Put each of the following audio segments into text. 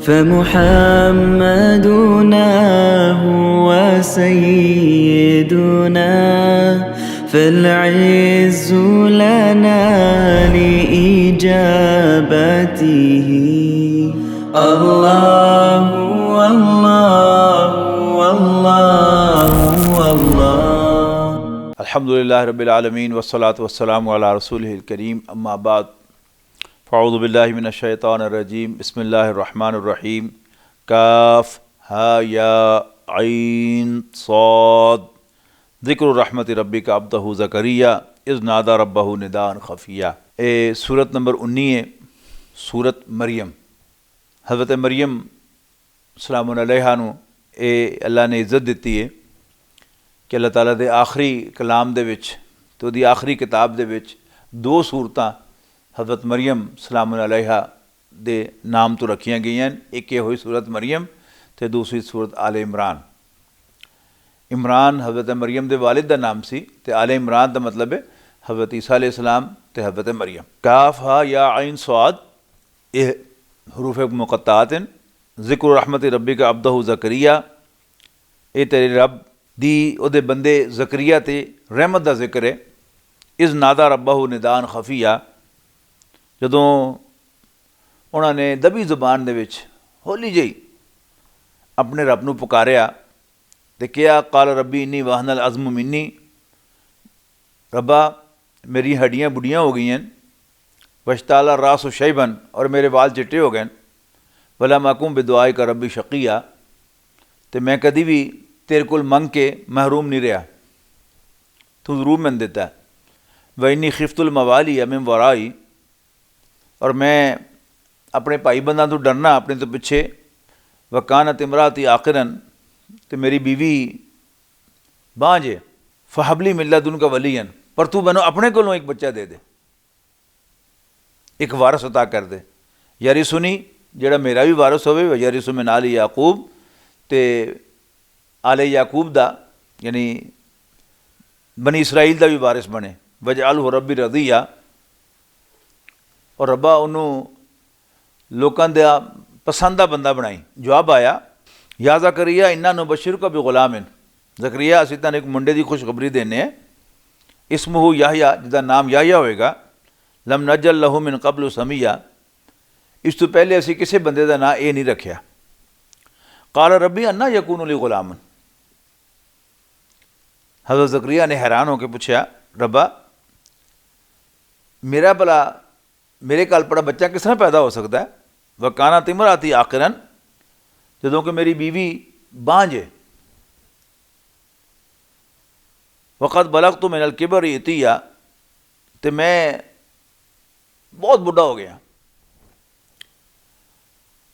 فمحمدنا هو سيدنا فالعز لنا لإجابته الله والله والله والله अल्हम्दुलिल्लाह रब्बिल आलमीन वस्सलातु वस्सलामु अला रसूलिहिल करीम अम्मा बाद फ़अऊज़ु बिल्लाहि मिनश शैतानिर रजीम बिस्मिल्लाहिर रहमानिर रहीम काफ हा या ऐन साद ज़िक्र रहमति रब्बिका अब्दहु ज़करिया इज़ नादा रब्बहु निदान खफ़िया। सूरत नंबर 19 सूरत मरियम। हज़रत मरियम सलामुन अलैहा नू अल्लाह ने इज़्ज़त दिती है कि अल्लाह ताला दे आखिरी कलाम दे विच तो दी आखिरी किताब दे विच दो सूरतां हज़रत मरियम सलामुन अलैहा दे नाम तो रखियां गई हैं। एक ये हुई सूरत मरियम ते दूसरी सूरत आले इमरान। इमरान हज़रत मरियम दे वालिद दा नाम सी ते आले इमरान दा मतलब है हज़रत ईसा अलैहिस्सलाम ते हज़रत मरियम। काफ हा या ऐन स्वाद ये हरूफ मुक़त्तात हैं। ज़िक्र रहमति रब्बिका अब्दहु ज़करिया ये तेरे रब दी उहदे बंदे ज़करिया ते रहमत दा जिक्र है। इज़ नादा रब्बहु निदान खफ़िया जदों उन्होंने दबी ज़ुबान दे विच हौली जी अपने रब नूं पुकारिया ते क्या काल रब्बी इन्नी वाहनल अज़्म मिन्नी रब्बा मेरी हड्डियाँ बुढ़ियाँ हो गई हैं वश्ताला रासु शैबन और मेरे बाल चिट्टे हो गए वला माकुम बिदुआई का रब्बी शक़िया ते मैं कदी भी तेरे कोल मंग के महरूम नहीं रहा तू ज़रूर मैंने देता है। व इन्नी खिफ्तुल मवाली मिन वराई और मैं अपने भाई बंदा तो डरना अपने तो पिछे वकानत इमराती आखिरन तो मेरी बीवी बांझ है फ़हबली मिल्ला दुन का वलीयन पर तू मैनू अपने कोलों एक बच्चा दे दे एक वारस अता कर दे यारी सुनी जेड़ा मेरा भी वारस होवे यारी सुन मिन आली याकूब ते आले याकूब दा यानी बनी इसराइल दा भी वारिस बने वजअलहु रब्बी रज़िया और रब्बा उन्होंने लोगों का पसंद का बंदा बनाई। जवाब आया या ज़करिया इन्ना नुबशिर का भी गुलामिन ज़करिया असीं तैनूं एक मुंडे की खुशखबरी देने इस्मुहु याहया जिसका नाम याहया होएगा लम नजल लहू मिन कबलु समिया इस तो पहले असीं किसी बंदे का नाम ये नहीं रखा। काल रब्बी अन्ना यकूनु ली गुलामन हज़रत ज़करिया ने हैरान होकर पूछा रब्बा मेरा भला मेरे काल पड़ा बच्चा किस तरह पैदा हो सकता है। वकाना तिमराती आखिरन जदों कि मेरी बीवी बांझ है वक़त बलग तो मिनल किबर इतिया तो मैं बहुत बुढ़ा हो गया।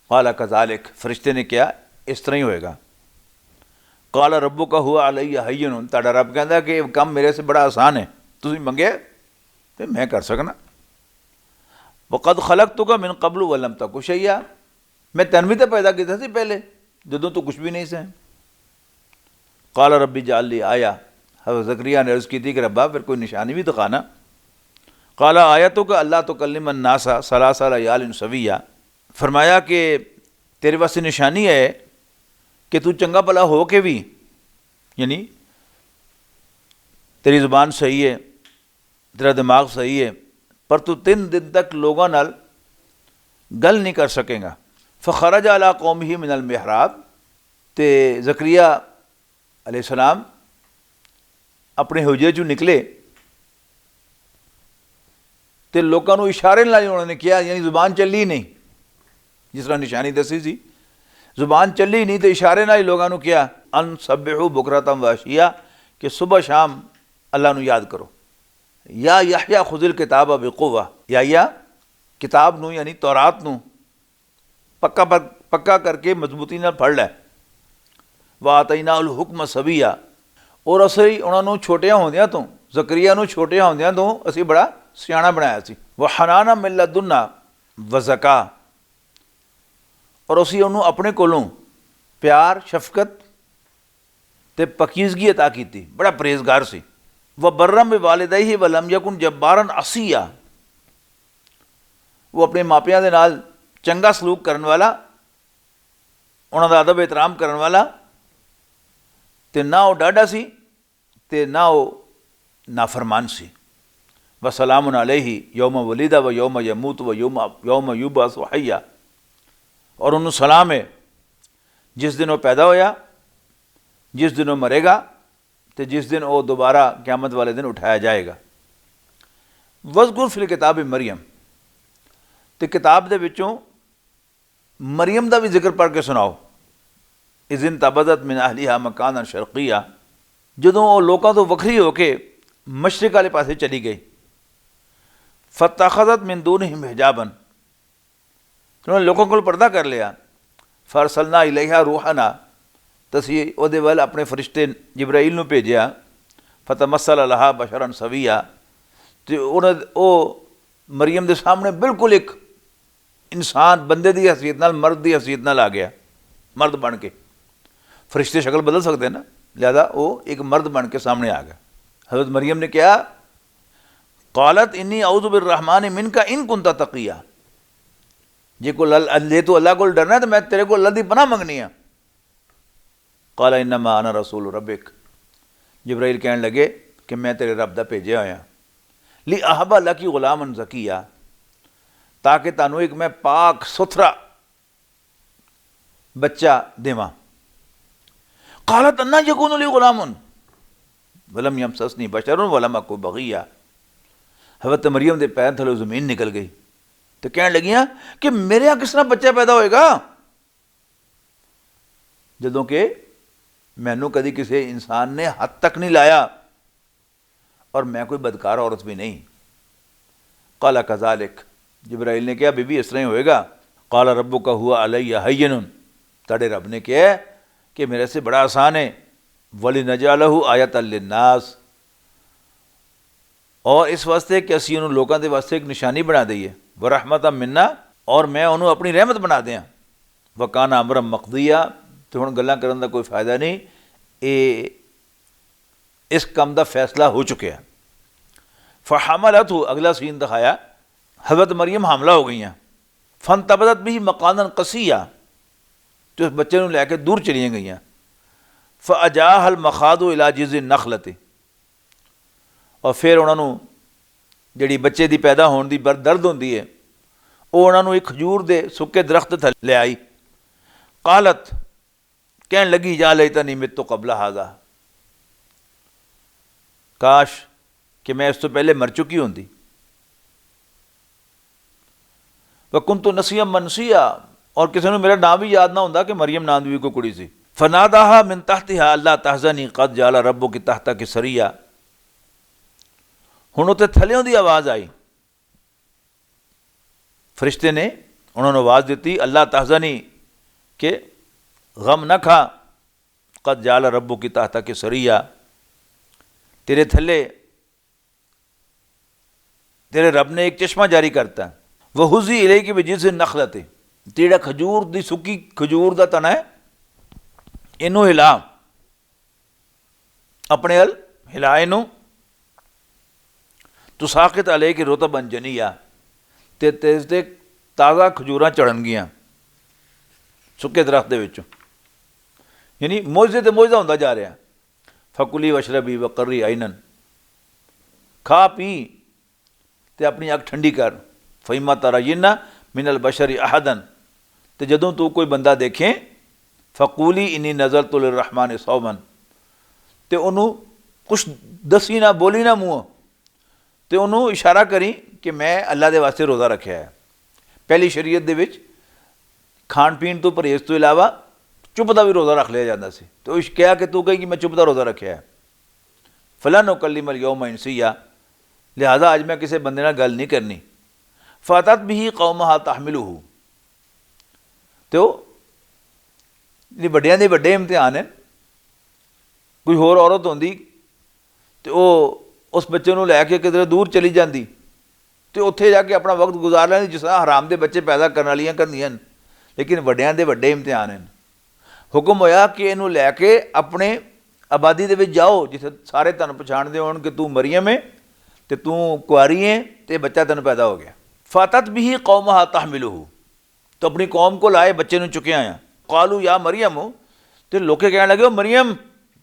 काला कज़ालिक फरिश्ते ने क्या इस तरह ही होएगा। काला रब्बू का हुआ अलैया हय्यन ताड़ा रब कहता कि काम मेरे से बड़ा आसान है तुसीं मंगे तो मैं कर सकना। वक़द खलक़तुका मिन क़ब्लु वलम तकु शैया मैं तैनूं भी तो पैदा किया सी पहले जदों तू कुछ भी नहीं से। काला रब्बी जाली आया हज़रत ज़करिया ने अर्ज़ की थी कि रब्बा फिर कोई निशानी भी दिखाना। काला आयतु का अल्लाह तुकल्लिमन नासा सलासा लयालिन सविया फरमाया कि तेरे वास्ते निशानी है कि तू चंगा भला हो के भी यानी तेरी ज़ुबान सही है तेरा दिमाग सही है पर तू 3 दिन तक लोगों नाल गल नहीं कर सकेगा। फ़खरज अला कौमिही मिनल मिहराब ते ज़करिया अलैहिस्सलाम अपने हुजे चों निकले तो लोगों को इशारे नाल उन्होंने किया यानी ज़ुबान चली नहीं जिस तरह निशानी दसी सी ज़ुबान चली नहीं तो इशारे नाल लोगों को किया अन सब्बिहू बुकरतम वाशिया कि सुबह शाम अल्लाह नू याद करो। या याहया खुज़िल किताब बिक़ुव्वा या किताब नू यानी तौरात नू पक्का करके मजबूती नाल पढ़ लै। व आतैनाहुल हुक्म सबिया और असीं उन्होंने छोटिया होंदियां तो ज़करिया नू छोटिया होंदियां तो असीं बड़ा सियाणा बनाया सी। व हनाना मिन लदुन्ना व ज़का और असीं उन्होंने अपने कोलों प्यार शफकत ते पकीज़गी अता की बड़ा परहेज़गार सी। व बर्रम बि वालिदैहि व लम यकुन जब्बारन असिया वो अपने मापियां दे नाल चंगा सलूक करने वाला उन्हां दा अदब एहतराम करन वाला, ते ना वो डाढ़ा सी ते ना वो नाफरमान सी। व सलामुन अलैहि यौम वलीदा व यौम यमूत व यौम युबअस हय्या, और उन्होंने सलाम है जिस दिन वो पैदा होया, जिस दिन वो मरेगा, तो जिस दिन वो दोबारा क़यामत वाले दिन उठाया जाएगा। वज़कुर फिल किताब मरियम, तो किताब दे विचों मरियम का भी जिक्र पढ़ के सुनाओ। इज़िन तबदत मिन अहलिहा मकानन शर्किया, जदों वो लोगों तो वखरी होके मशरिक वाले पासे चली गई। फतखज़त मिन दूनिहिम हिजाबन, उन्होंने लोगों को पर्दा कर लिया। फरसलना इलैहा रूहना, तसी उहदे वल अपने फरिश्ते जिब्राइल नूं भेजिया। फतमस्सल लहा बशरन सविया, तो उन्हें वो मरियम के सामने बिल्कुल एक इंसान बंदे की हैसीयत नाल, मर्द की हैसीयत नाल आ गया, मर्द बन के। फरिश्ते शक्ल बदल सकते हैं ना, लिहाजा वो एक मर्द बन के सामने आ गया। हज़रत मरियम ने क्या, क़ालत इन्नी औज़ु बिर्रहमानि मिनका इन कुंता तक़िया, जे को तो अल्लाह को डरना है तो मैं तेरे को अल्लाह की पनाह मंगनी है। क़ाल इन्नमा अना रसूल रब्बिक, जिब्राइल कहने लगे कि मैं तेरे रब दा भेजा होया। ली अहबा लकी गुलामन ज़किया, ताकि तानू एक मैं पाक सुथरा बच्चा देवां। क़ालत अन्ना यकूनु ली गुलामुन वलम यमससनी बशरुन वलम अकु बग़िया, हज़रत मरियम के पैर थले ज़मीन निकल गई तो कहने लगियां कि मेरे यहाँ किस तरह बच्चा पैदा होएगा, जदों कि मैनू कभी किसी इंसान ने हाथ तक नहीं लाया और मैं कोई बदकार औरत भी नहीं। क़ाल कज़ालिक, जिब्राइल ने कहा बीबी इस तरह ही होएगा। क़ाल रब्बुका हुवा अलैया हय्यनुन, तेरे रब ने कहा कि मेरे से बड़ा आसान है। वलिनजअलहु आयतल लिन्नास, और इस वास्ते कि असीं उन्होंने लोगों के वास्ते एक निशानी बना दी है। व रहमतम मिन्ना, और मैं उन्होंने अपनी रहमत बना दिया। वकाना अमरम मक़दिया, तो हुण गल्लां करन दा कोई फायदा नहीं, ये इस काम का फैसला हो चुका। फ़हमलतहु, अगला सीन दिखाया, हज़रत मरियम हमला हो गई हैं। फ़नतबदत बिही मकानन क़सिया, तो उस बच्चे को लैके दूर चलिया गई। फ़अजाहल मखादु इला जिज़्ज़िन नखलति, और फिर उन्होंने जिहड़ी बच्चे की पैदा होने की दर्द होंदी है, वो उन्होंने एक खजूर के सुके दरख्त थले ले आई। कालत, कहन लगी या लैतनी मित्तु क़ब्ल हाज़ा, काश कि मैं इस तो पहले मर चुकी होंदी। व कुंतु नसियम मनसिया, और किसी ने मेरा नाम भी याद ना होंदा कि मरियम नाम की कोई कुड़ी सी। फनादाहा मिन तहतिहा अल्ला तहज़नी क़द जाला रब्बुकी तहतकी सरिया, हुण उत्ते थल्यों की आवाज़ आई। फरिश्ते ने उन्होंने आवाज़ दी, अल्लाह तहज़नी के गम न खा, क़द जाला रब्बुकी तहतकी सरिया, तेरे थले तेरे रब ने एक चश्मा जारी करता। वह हुज़ी इलैकी बिजिज़्ज़ि नख़लति, तेरा खजूर दी सुकी खजूर का तना है, इनू हिला, अपने हल हिला इनू। तो साकित अले की रुतबन जनिया, ते तेज ते ताज़ा खजूर चढ़न गियां सुके दरख्त दे विचों, यानी मोजे ते मोजा होंदा जा रहा। फकुली वशरबी वकर्री आइनन, खा पी ते अपनी अख ठंडी कर। फ़इमा तरायिन्ना मिनल बशरी अहदन, तो जदों तू कोई बंदा देखें, फ़कूली इन्नी नज़रतु लिर्रहमानि सौमन, तो उन्होंने कुछ दसी ना बोली ना मूँह, तो उन्होंने इशारा करी कि मैं अल्लाह के वास्ते रोज़ा रखा है। पहली शरीयत दे विच खाण पीण तो परहेज़ तो इलावा चुप का भी रोज़ा रख लिया जाता सी। तो इस कहा कि तू कही कि मैं चुप का रोज़ा रखा है। फ़लन उकल्लिमल यौम इंसिया, लिहाजा आज मैं किसी बंदे नाल गल नहीं करनी। फ़ातत बिही कौमहा तहमिलुहु, तो ये वड्डियां दे वड्डे इम्तिहान है। कोई होर औरत होंदी तो वो उस बच्चे को लैके किधर दूर चली जाती, तो उत्थे जाके अपना वक्त गुजार लेंदी, जिस तरह हराम के बच्चे पैदा करने वालियां करदियां। लेकिन वड्डियां दे वड्डे इम्तिहान हैं। हुक्म होया कि इनू लैके अपने आबादी दे विच जाओ, जिथे सारे तुहानूं पछाणदे होण कि तू मरियम है, तो तू कुआरी है, तो बच्चा तेन पैदा हो गया। फ़ातत बिही कौमहा तहमिलुहु, तो अपनी कौम को लाए बच्चे नूं चुकिया आया। कालू या मरियम, तो लोके कहने लगे मरियम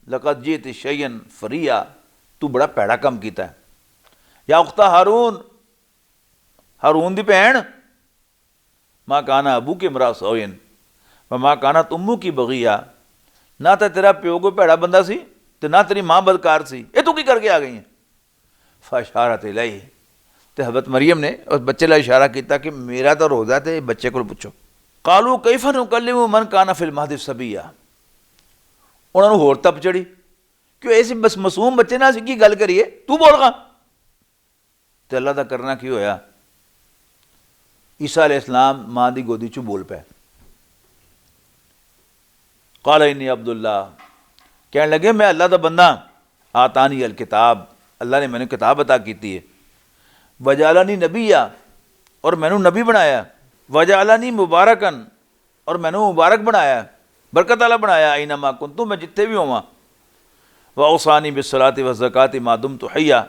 लक़द जीति शैयन फरिया, तू बड़ा पैड़ा काम किया है। या उख्ता हारून, हारून दी भैन, माँ काना अबू के मरा सोयन व माँ काना तुमू की बगिया, ना तो तेरा प्यो कोई भैड़ा बंदा सी तो ना तेरी माँ बदकार सी, ये तू की करके आ गई है। फशारत इलैहि, तो हज़रत मरियम ने उस बच्चे ला इशारा किया कि मेरा तो रोज़ा है, बच्चे को पूछो। कालू कैफा नुकल्लिमु मन काना फिल महदि सबीया, उन्होंने होर तप चढ़ी, क्यों ऐसे बस मासूम बच्चे ना की गल करिए, तू बोल गा। तो अल्लाह का करना की होया, ईसा अलैहिस्सलाम माँ की गोदी चू बोल पे। काला इन्नी अब्दुल्ला, कहने लगे मैं अल्लाह का बंदा, आतानी अल किताब, अल्लाह ने मैंने किताब अता की है, वजालानी नबीया, और मैनू नबी बनाया, वजालानी मुबारकन, और मैनू मुबारक बनाया, बरकत वाला बनाया, आईना मा कुन्तु, मैं जिथे भी होवां, व औसानी बिस्सलाति व ज़काति मा दुमतु हय्या,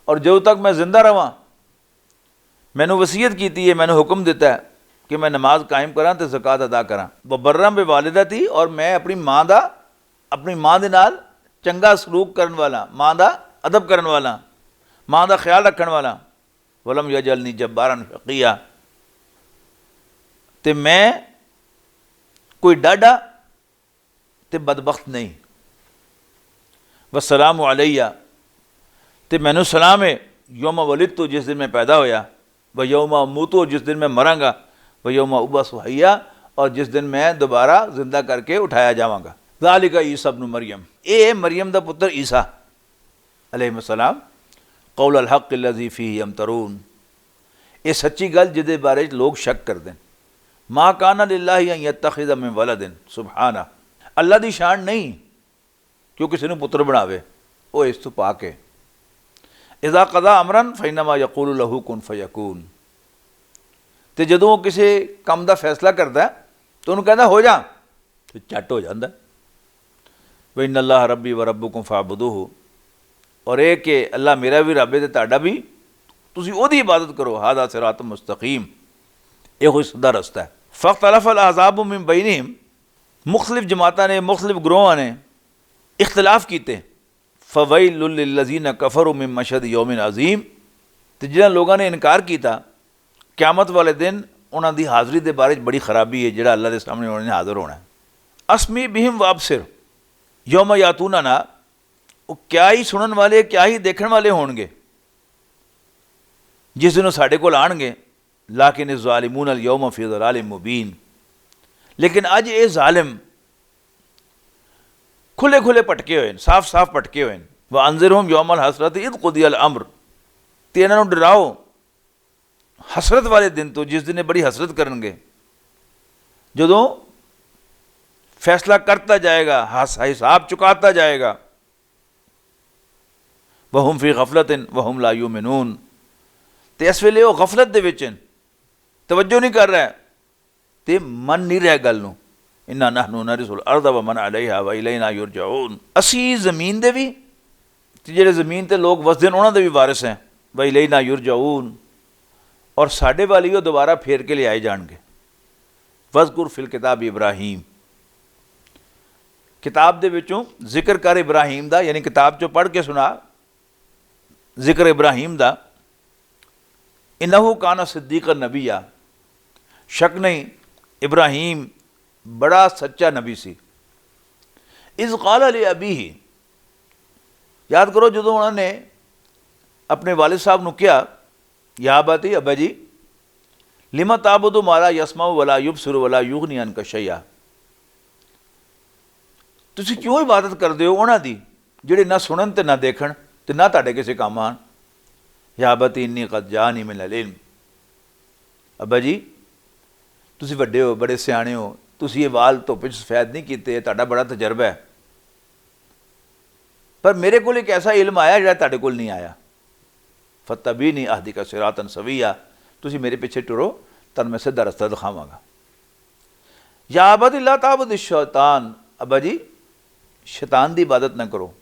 और जो तक मैं जिंदा रहा मैनू वसीयत की है, मैनू हुक्म दिता है कि मैं नमाज कायम करा तो ज़कात अदा करा, व बर्रम बे वालिदती, और मैं अपनी माँ का अपनी माँ के नाल चंगा सलूक करने वाला, माँ का अदब करने वाला, माँ का ख्याल रखने वाला, वलम यजलनी जब्बारन शक़िया, तो मैं कोई डाडा तो बदबख्त नहीं, वस्सलामु अलैया, तो मैनू सलाम है यौम वलिद तो जिस दिन मैं पैदा होया, व यौम अमूतु जिस दिन मैं मरांगा, व यौम उबअसु हय्या, और जिस दिन मैं दोबारा जिंदा करके उठाया जावांगा। ज़ालिका ईसा इब्नु मरियम, ये मरियम दा पुत्र ईसा अलैहिस्सलाम, कौल अल हक़ लज़ी फ़ीही यमतरून, ये सच्ची गल जिदे बारे लोग शक कर दें। मा काना लिल्लाहि अन यत्तखिज़ मिन वलदिन, सुबहाना, अल्लाह दी शान नहीं क्यों किसी ने पुत्र बनावे, वो इस तो पाक है। इज़ा क़ज़ा अमरन फ़इन्नमा यक़ूलु लहू कुन फ़यकून, तो जदों वो किसी काम का फैसला करता है तो उन्होंने कहता हो जा, तो झट हो जाता। व इन्नल्लाह रब्बी व रब्बुकुम फ़अबुदूहु, और एक कि अल्लाह मेरा भी रब है तो तुहाडा भी, तुसीं ओहदी इबादत करो, हादा सिरातुम मुस्तकीम, ये कोई सीधा रास्ता है। फ़ख्तलफ़ल अहज़ाबु मिन बैनिहिम, मुख्तलिफ जमातां ने मुख्तलिफ ग्रोहां ने इख्तलाफ कीते। फ़वैलुल लिल्लज़ीना कफ़रू मिन मशहद यौमिन अज़ीम, तो जिन्हां लोगों ने इनकार किया क़यामत वाले दिन उन्हां दी हाज़री दे बारे बड़ी खराबी है, जिहड़ा अल्लाह के सामने उन्होंने हाज़र होना है। अस्मी बिहिम वाबसिर यौम यातूनना, वो क्या ही सुनन वाले क्या ही देखने वाले होंगे जिस दिन साढ़े कोल आएंगे। लाकिन ज़ालिमून अल यौम फ़ी ज़लालिम मुबीन, लेकिन अज ये जालिम खुले खुले पटके हुए, साफ साफ पटके हुए। व अंज़िरहुम यौमल हसरत इज़ क़ुदियल अम्र, ते इन्हां नूं डराओ हसरत वाले दिन तो जिस दिन बड़ी हसरत करेंगे, जदों फैसला करता जाएगा, हिसाब चुकाता जाएगा। वहुम फ़ी गफलतिन वहुम ला युमिनून, तो इस वेले वो गफलत दे विच तवज्जो नहीं कर रहा है, तो मन नहीं रहा गल नूं। इन्ना नहनु नरिसुल अर्द व मन अलैहा व इलैना युरजऊन, असी ज़मीन दे भी ते जिहड़े ज़मीन ते लोग वसदे ने उन्हां दे भी वारिस हैं। व इलैना युरजऊन, और साढ़े वाली वो दोबारा फेर के ले आए जाएंगे। वज़कुर फिल किताब इब्राहीम, किताब दे विचों जिक्र कर इब्राहीम दा, यानी किताब चो पढ़ के सुना जिक्र इब्राहीम दा। इन्नहु काना सिद्दीक़न नबिया, शक नहीं इब्राहीम बड़ा सच्चा नबी सी। इज़ क़ाला लि अबीही, याद करो जो उन्होंने अपने वालिद साहब ने क्या, या बाती अब्बा जी लिमा ताबुदु मा ला यस्माउ वला युबसिरु वला युगनी अन्का शैया, तुसीं क्यों इबादत करते हो उन्हां दी जिहड़े ना सुनन ते ना देखण ते ना तुहाडे किसी काम आण। या अबती इन्नी क़द जानी मिनल इल्म, अब्बा जी तुसीं वड्डे हो, बड़े सियाणे हो, तुसीं ये वाल धुप्प च सफैद नहीं कीते, तुहाडा बड़ा तजर्बा है, पर मेरे को एक ऐसा इल्म आया जिहड़ा तुहाडे कोल नहीं आया। फत्तबीनी अहदिका सिरातन सविया, तुसीं मेरे पीछे टुरो तुहानूं मैं सीधा रस्ता दिखावांगा। या अबती ला ताबुद शैतान, अब्बा जी शैतान की इबादत ना करो।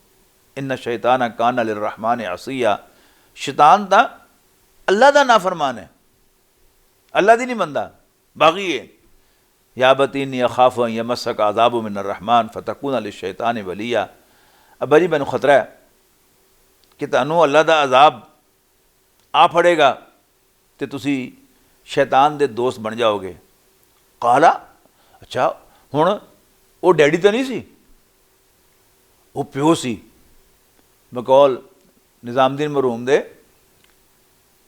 इन्ना शैतान काना लिर्रहमान असिया, शैतान तो अल्लाह का नाफरमान है, अल्लाह दी नहीं मनदा, बागी है। या बतीनी अखाफ यमसक आज़ाब मिनर रहमान फतकून लिशैतान वलिया। अब्बा जी मैनू खतरा है कि तुहानू अल्लाह दा अजाब आ फड़ेगा तो तुसी शैतान दे दोस्त बन जाओगे। काला अच्छा हुण वो डैडी तो नहीं सी, वो प्यो सी। बकौल निज़ामुद्दीन मरहूम दे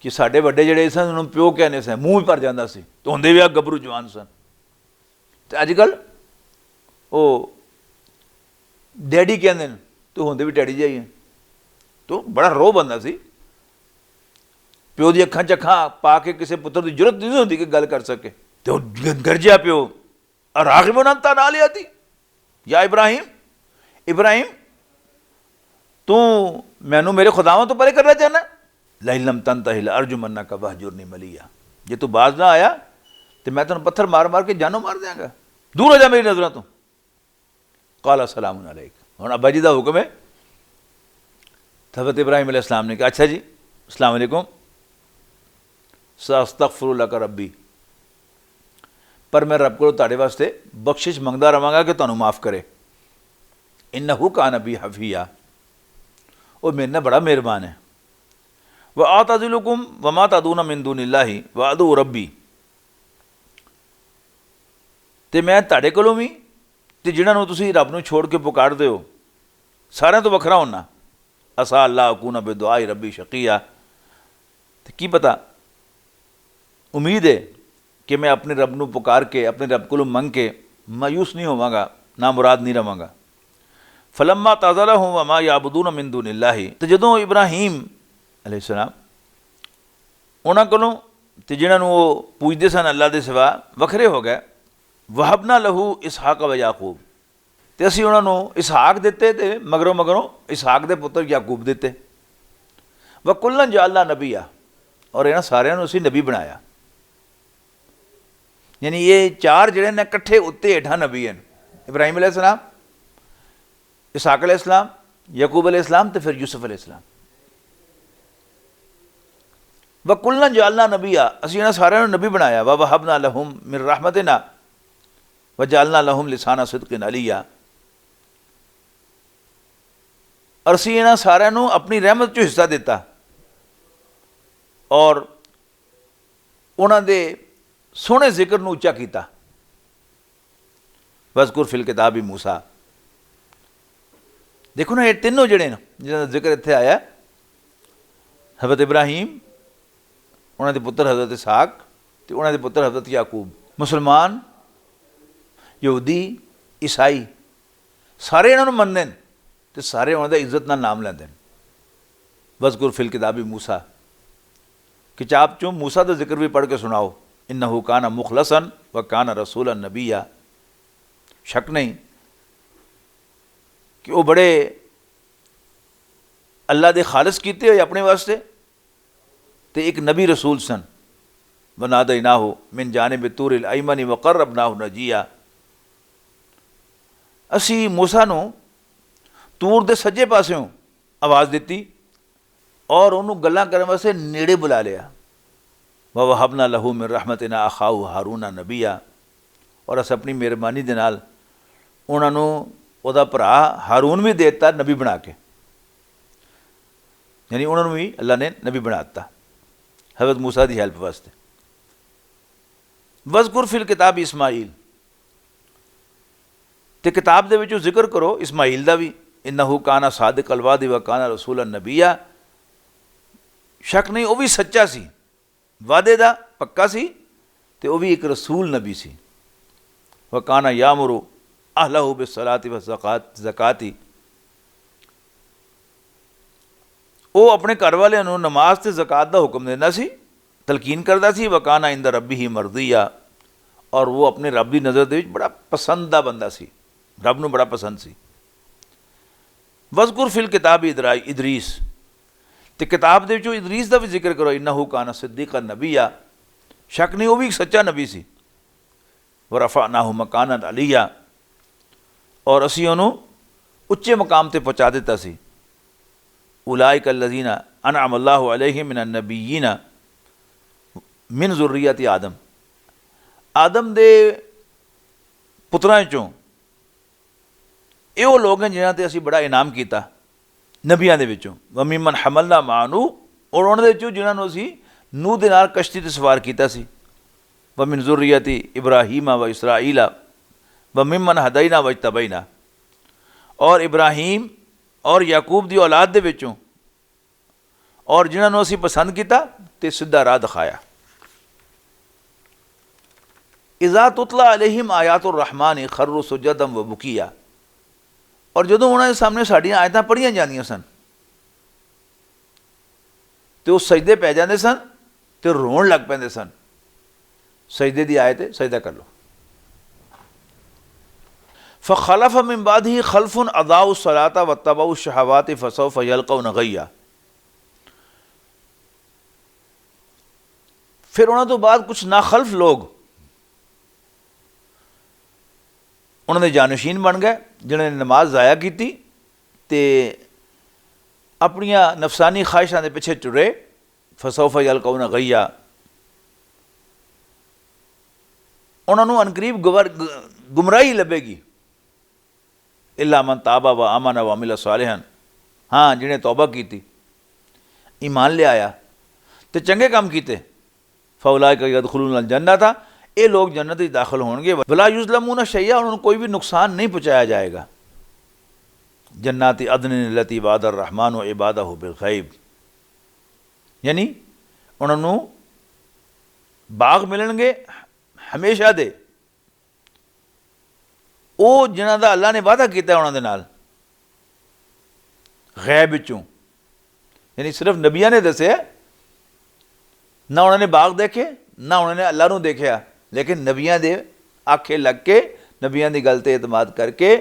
कि साढ़े वड्डे जिहड़े सन उन्होंने प्यो कहने सन, मूँह भी भर जाता सी तो होंदे भी आ गभरू जवान सन। तो अजकल वो डैडी कहते हैं तो होंदे भी डैडी जाइए। तो बड़ा रोह बंदा सी, प्यो दी अखां च अखां पा के किसी पुत्र की जरूरत नहीं होती कि गल कर सके। तो गरजिया प्यो रागिबुन अंता नाल आती या इब्राहिम, इब्राहिम तू मैनू मेरे खुदावां तो परे करना चाहना, लम तंतहिल अर्जुमन्ना का वहजुरनी मलिया। जे तू बाज ना आया तो मैं तेन पत्थर मार मार के जानों मार देंगा, दूर हो जा मेरी नजरों तो। काला सलामुन अलैक। हुण अब्बा जी का हुक्म है। हज़रत इब्राहिम अलैहिस्सलाम ने कहा अच्छा जी अस्सलाम वालेकुम, सअस्तग़फिरु लक रब्बी, पर मैं रब को तुहाडे वास्ते बख्शिश मंगदा रहांगा कि तुहानू माफ़ करे। इन्नहु कान बी हफिया, वो मेरे नाल बड़ा मेहरबान है। व आतज़िलुकुम व मा तदूना मिन दूनिल्लाहि व अदू रब्बी, ते मैं तुहाडे कोलों भी ते जिन्हां नूं तुसीं रब नूं छोड़ के पुकारदे हो सारियां तो वखरा होना। असा अल्लाह अकूना बिदुआई रब्बी शकिया, तो की पता उम्मीद है कि मैं अपने रब नूं पुकार के अपने रब कोलों मंग के मायूस नहीं होवांगा, ना मुराद नहीं रवांगा। फलम्मा तज़लहुम व मा याबुदून मिन दूनिल्लाहि, तो जदों इब्राहीम अलैहिस्सलाम उन्हां कोलों ते जिन्हां नूं वो पूजदे सन अल्लाह दे सिवा वखरे हो गए। वहबना लहू इसहाक व याकूब, तो असीं उन्हां नूं इसहाक दिते ते मगरों मगरों इसहाक दे पुत्र याकूब दिते। व कुल्लन जाअलना नबिया, और इन्हां सारियां नूं असीं नबी बनाया। यानी ये चार जिहड़े ने कट्ठे उत्ते हेठां नबी हैं, इब्राहीम अलैहिस्सलाम, इसहाक अलैहिस्सलाम, याकूब अलैहिस्सलाम ते फिर यूसुफ अलैहिस्सलाम। व कुल्लन जाअलना नबिया, असीं इन्हां सारियां नूं नबी बनाया। व वहबना लहुम मिन रहमतिना व जाअलना लहुम लिसाना सिदकिन अलिया, और असीं इन्हां सारियां नूं अपनी रहमत चों हिस्सा दिता और उन्हां दे सोहणे जिक्र नूं उच्चा कीता। वज़कुर फिल किताबी मूसा, देखो ना ये तीनों जिहड़े ने जिन्हां दा जिक्र इत्थे आया, हज़रत इब्राहीम, उन्हां दे पुत्र हज़रत इसहाक ते उन्हां दे पुत्र हज़रत याकूब। मुसलमान, यहूदी, ईसाई सारे इन्हां नूं मनदे ने ते सारे उन्हां दा इज्जत नाल नाम लैंदे ने। वज़कुर फिल किताबी मूसा, किताब चों मूसा का जिक्र भी पढ़ के सुनाओ। इन्नहु काना मुखलसन व काना रसूलन नबिया, शक नहीं कि वो बड़े अल्लाह दे खालिस कीते हुए अपने वास्ते ते एक नबी रसूल सन। वनादैनाहु मिन जानिब तूरिल अयमनी व क़र्रबनाहु नजिया, असी मूसा नूं तूर दे सज्जे पास्यों आवाज़ दी और उन्होंने गल्लां करन वास्ते नेड़े बुला लिया। व वहबना लहू मिन रहमतिना अखाहु हारूना नबिया, और अस अपनी मेहरबानी दे नाल उन्हां नूं उहदा भरा हारून भी देता नबी बना के, यानी उन्होंने भी अल्लाह ने नबी बना दिता हज़रत मूसा की हैल्प वास्ते। वज़कुर फिल किताब इस्माईल, तो किताब दे विचों जिक्र करो इस्माईल का भी। इन्नहु काना सादिक़ल वादी व काना रसूलन नबिया, शक नहीं वो भी सच्चा सी, वादे का पक्का सी, तो वह भी एक रसूल नबी सी। व काना यामुरु अहलहु बिस्सलाति व ज़काती, वो अपने घर वालियां नूं नमाज ते ज़कात का हुक्म देंदा सी, तलकीन करदा सी। व काना इंदा रब्बी ही मरदिया, और वो अपने रब की नज़र दे विच बड़ा पसंदा बंदा सी, रब नूं बड़ा पसंद सी। वज़कुर फिल किताब इदरीस, तो किताब दे विचों इदरीस का भी जिक्र करो। इन्नहु काना सिद्दीक़न नबिया, शक नहीं वो भी एक सच्चा नबी सी। व रफ़अनाहु मकानन अलिया, और असीं उहनूं उच्चे मकाम ते पहुँचा दिता सी। उलाइक अल्लज़ीना अनअम अल्लाहु अलैहिम मिनन नबिय्यीना मिन ज़ुर्रियति आदम, आदम दे ਪੁੱਤਰਾਂ 'ਚੋਂ ਇਹ ਉਹ ਲੋਕ ਹਨ ਜਿਨ੍ਹਾਂ 'ਤੇ ਅਸੀਂ ਬੜਾ ਇਨਾਮ ਕੀਤਾ ਨਬੀਆਂ ਦੇ ਵਿੱਚੋਂ। ਵਮੀਮਨ ਹਮਲਨਾ ਮਾਨੂ, ਔਰ ਉਹਨਾਂ ਦੇ ਵਿੱਚੋਂ ਜਿਨ੍ਹਾਂ ਨੂੰ ਅਸੀਂ ਨੂਹ ਦੇ ਨਾਲ ਕਸ਼ਤੀ 'ਤੇ ਸਵਾਰ ਕੀਤਾ ਸੀ। ਵਮਿਨ ਜ਼ੁਰਰੀਅਤੀ ਇਬਰਾਹੀਮਾ व इसराइला ਵਮਿਮਨ ਹदैना वज्तबैना, और इब्राहीम और याकूब की औलाद दे विचों और जिन्होंने असी पसंद किया तो सीधा राह दिखाया। इज़ा तुतला अलैहिम आयातुर रहमान खर्रु सुजदम व बुकिया, और जो उन्होंने सामने साड़ियाँ आयतां पढ़ियां जांदियां सन तो सजदे पै जाते सन तो रोन लग पैंदे सन। सजदे की आयत है, सजदा कर लो। फ़ख़लफ़ मिन बादिही ख़ल्फ़ुन अज़ाउ सलाता वत्तबउ शहवाति फ़सौफ़ यल्क़ौन गय्या, फिर उन्होंने तो बाद कुछ नाखल्फ लोग उन्होंने जानशीन बन गए जिन्होंने नमाज ज़ाया की ते अपनिया नफसानी ख्वाहिशां दे पिछे टुरे। फ़सौफ़ यल्क़ौन गय्या, उन्होंने अनकरीब गुमराही लभेगी। इल्ला मन ताबा व आमन व अमिल सालिहन, हाँ जिन्हें तौबा की, ईमान ले आया तो चंगे काम किए। फ़उलाइका यदखुलूनल जन्नता, ये लोग जन्नत में दाखिल होंगे। वला युज़लमून शैया, उन्होंने कोई भी नुकसान नहीं पहुँचाया जाएगा। जन्नाति अदन लती वादर रहमान व इबादहु बिल गैब, यानी उन्होंने बाग मिलणगे हमेशा दे ਉਹ ਜਿਨ੍ਹਾਂ ਦਾ ਅੱਲਾ ਨੇ ਵਾਅਦਾ ਕੀਤਾ ਉਹਨਾਂ ਦੇ ਨਾਲ ਗੈਬ ਵਿੱਚੋਂ, यानी सिर्फ नबिया ने दसिया ना, उन्होंने बाग देखे ना उन्होंने अल्लाह को देखा, लेकिन नबिया के आखे लग के नबिया की गल ते एतमाद करके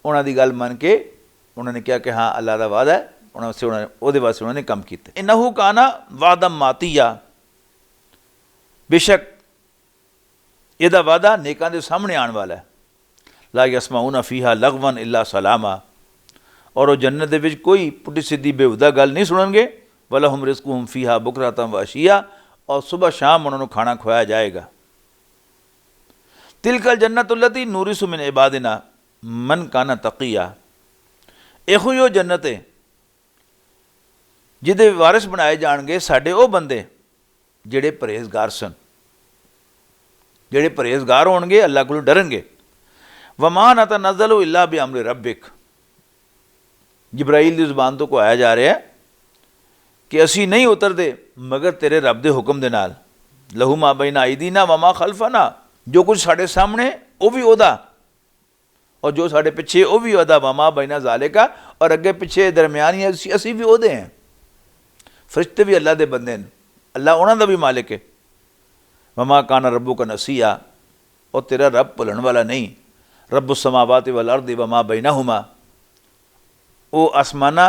उन्होंने गल मन के उन्होंने कहा कि हाँ अल्लाह का वादा है, उन्होंने वास्ते उन्होंने काम किया। इन्नहु काना वादम मातिया, बेशक यदा वादा नेकां दे सामने आने वाला है। ला यसमाऊना फीहा लगवन इल्ला सलामा, और वो जन्नत दे विच कोई पुट्टी सीधी बेहुदा गल नहीं सुनेंगे। वलहुम रिज़्क़ुहुम फीहा बुकरतम व अशिया, और सुबह शाम उन्होंने खाना खुआया जाएगा। तिलकल जन्नतुल्लती नूरिसु मिन इबादिना मन काना तकिया, एहो ही जन्नत है जिहदे वारिस बनाए जाणगे साडे वो बंदे जिहड़े परहेजगार सन, जिहड़े परहेजगार होणगे अल्लाह कोलों डरनगे। वमा नतनज़्ज़लु इल्ला बिअम्रि रब्बिक, जिब्राइल की ज़ुबान तो को आया जा रहा है कि असी नहीं उतरते मगर तेरे रब के हुक्म दे नाल। लहू मा बैना अयदीना वमा खल्फना, जो कुछ साढ़े सामने वो भी ओदा और जो साढ़े पिछे वो भी ओदा। वमा बैना ज़ालिका, और अगे पिछे दरम्यान ही असी भी ओदे हैं। फरिश्ते भी अल्लाह के बंदे हैं, अल्लाह उन्होंने भी मालिक है। वमा काना रब्बुका नसिया, और तेरा रब भुलण वाला नहीं। रब्बुस समावाति वल अर्दि वमा बैनहुमा, वो आसमाना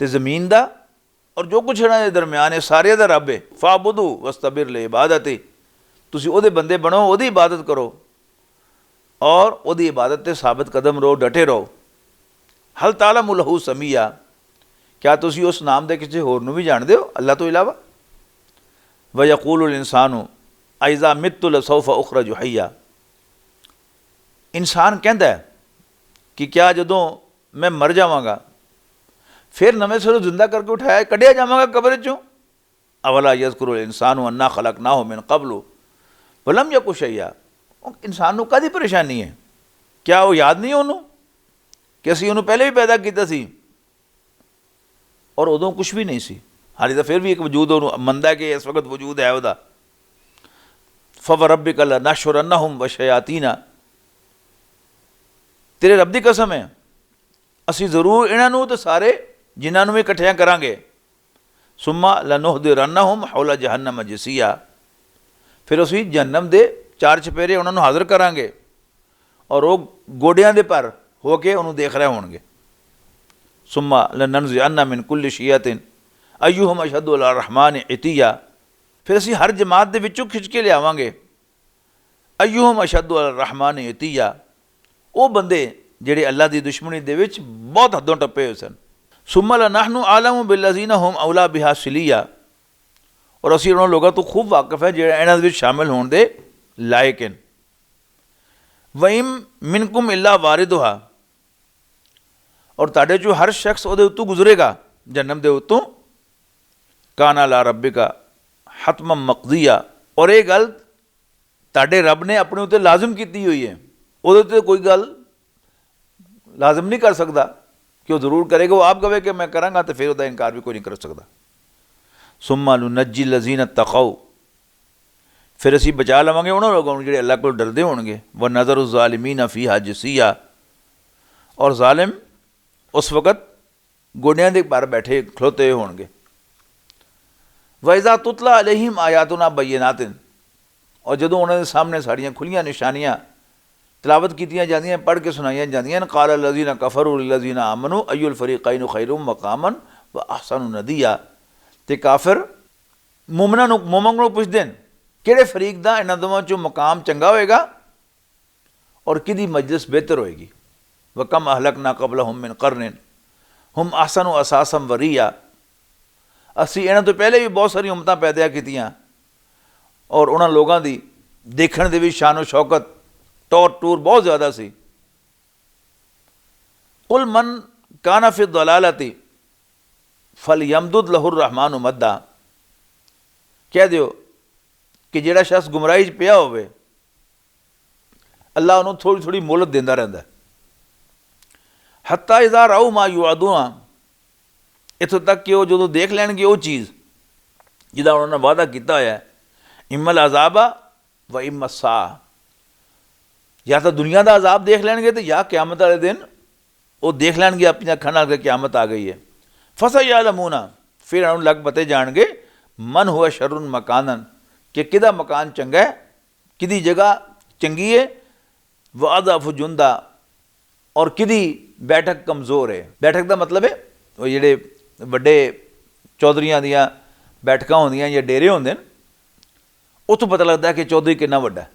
ते ज़मीन दा और जो कुछ इन्हां दे दरम्यान है सारे दा रब है। फाबुदू वस्तबिर ले इबादती, तुसी ओदे बंदे बनो, ओदी इबादत करो और ओदी इबादत ते साबित कदम रहो, डटे रहो। हल तालमु लहू समिया, क्या तुसी उस नाम दे किसी होर नूं भी जानदे हो अल्लाह तो इलावा। व यक़ूलुल इंसानु अइज़ा मित्तु लसौफ़ उख़रजु हय्या, इंसान कहता है कि क्या जदों मैं मर जावांगा फिर नवे सिरों जिंदा करके उठाया कढ़िया जावांगा कब्र चों। अवला यज़कुरुल इंसानु अन्ना खलक़नाहु मिन क़ब्लु वलम यकु शैया, इंसान को कदी परेशानी है, क्या वो याद नहीं उन्होंने कि असीं उन्होंने पहले भी पैदा किया सी और उदों कुछ भी नहीं सी, हाली तो फिर भी एक वजूद उन्होंने मंदा कि इस वक्त वजूद है वह। फ़वरब्बिका लनहशुरन्नहुम व शयातीना, तेरे रब की कसम है असी जरूर इन्हों तो सारे जिन्होंने भी इकट्ठिया करांगे। सुम्मा लनुहदिरन्नहुम हौला जहन्नम जसिया, फिर असी जहन्नम दे चार चपेरे उन्होंने हाजिर करांगे और वो गोडियां दे पर होके उन्होंने देख रहे होंगे। सुम्मा लननज़िअन्ना मिन कुल्लि शियतिन अय्युहुम अशद्दु अला रहमान इतिया, फिर असी हर जमात दे विचों खिंच के लियावांगे। अय्युहुम अशद्दु अला रहमान इतिया, वो बंदे जिहड़े अल्लाह की दुश्मनी दे विच बहुत हदों टप्पे हुए सन। सुम्मा लनहनु आलमु बिल्लज़ीना हुम औला बिहा सिलिया, और असी उन्होंने लोगों तो खूब वाकिफ है जिहड़े इन्हां दे विच शामिल होने दे लायक हैं। वइम मिनकुम इल्ला वारिदुहा, और तुहाडे चों हर शख्स उहदे उत्तों गुजरेगा, जहन्नम दे उत्तों। काना ला रब्बिका हतमम मक़दिया, और ये गल तुहाडे रब ने अपने उत्ते लाजम की हुई है, उहदे उत्ते कोई गल लाजम नहीं कर सकता कि वह जरूर करेगा। वो आप कहे कि मैं करांगा तो फिर उसका इनकार भी कोई नहीं कर सकता। सुम्मा नुनज्जी लज़ीना तक़ौ, फिर असी बचा लवांगे उन्होंने लोगों को जो अल्लाह को डरदे होंगे। व नज़रु ज़ालिमीना फ़ीहा जसिया, और ज़ालिम उस वक़्त गोडियां दे पर बैठे खलोते हुए होंगे। व इज़ा तुतला अलैहिम आयातुना बय्यिनातिन, और जदों उन्होंने सामने साड़ियाँ खुलियां निशानियाँ तिलावत कीतियां जांदियां, पढ़ के सुनाइयां जांदियां। क़ाला लज़ीना कफ़रू लिल्लज़ीना आमनू अय्युल फ़रीक़ैनि ख़ैरुम मक़ामन व अहसनु नदिया, ते काफिर मोमिनां नूं पुछदे हैं किहड़े फरीक दा इन्हां दोवां चों मकाम चंगा होएगा और किहदी मजलिस बेहतर होएगी। व कम अहलकना क़बलहुम मिन क़र्निन हुम अहसनु असासम व रिया, असी इन्हां तो पहले भी बहुत सारी उम्मतां पैदा कीतियां और उन्हां लोगों की देखण दे भी शानो शौकत टौर टूर बहुत ज़्यादा सी। कुल मन काना फिर दलालती फल यमदुद लहुर रहमान मद्दा, कह दियो कि जिहड़ा शख्स गुमराही पिया होवे अल्लाह उन्होंने थोड़ी थोड़ी मोहलत देंदा रहिंदा है। हत्ता इज़ा राऊ मा युअदूना, इत्थों तक कि वो जो देख लैणगे वो चीज़ जिहदा उन्होंने वादा किया होया है, इम्मल अज़ाबा व इम्मा सा, या तो दुनिया का अजाब देख लैणगे तो या क्यामत वाले दिन वो देख लैणगे अपनी अखां नाल कि क्यामत आ गई है। फसयअलमूना, फिर उन्होंने लग पते जाणगे मन हुआ शर्रुन मकानन, कि किदा मकान चंगा है, किदी जगह चंगी है। व अज़अफ़ु जुंदा, और किदी बैठक कमज़ोर है। बैठक का मतलब है वो जिहड़े वड्डे चौधरियां दियां बैठकां होंदियां या डेरे होंदे ने, उत्थों पता लगता है कि चौधरी कितना वड्डा है।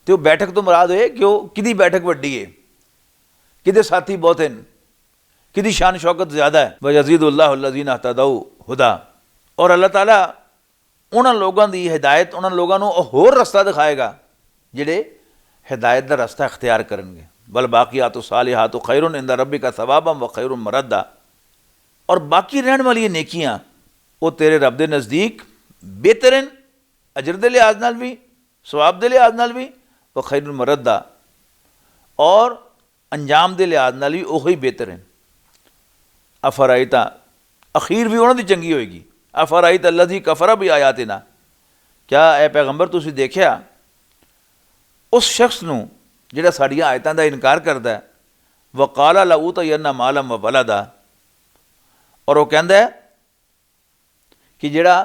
तो बैठक तो मुराद है कि वो किदी बैठक वड्डी है, किदे साथी बहुत हैं, किदी शान शौकत ज़्यादा है। व यज़ीदुल्लाहु लज़ीना इहतदौ हुदा, और अल्लाह ताला उन्होंने लोगों की हिदायत, उन्होंने लोगों को होर रस्ता दिखाएगा जिहड़े हिदायत का रस्ता इख्तियार करेंगे। बल बाक़ियातु सालिहातु खैरुन इंदा रब्बिका सवाबम व खैरुन मरद्दा, और बाकी रहने वाली नेकियां वो तेरे रब के नज़दीक बेहतर हैं, अजर दे लिहाज नाल भी, सवाब दे लिहाज नाल भी, व खैरुन मरद्दा, और अंजाम दे लिहाज नाल भी वही बेहतर हैं। अफराइता, अखीर भी उन्होंने चंगी होएगी। अफराइता अल्लज़ी कफ़रा भी आयातिना, क्या ए पैगंबर तुसी देखिया उस शख्स नूं जिहड़ा साड़ियां आयतां दा इनकार करदा है। वक़ाला लऊतयन्ना मालम व वलदा, और वह कहता है कि जिहड़ा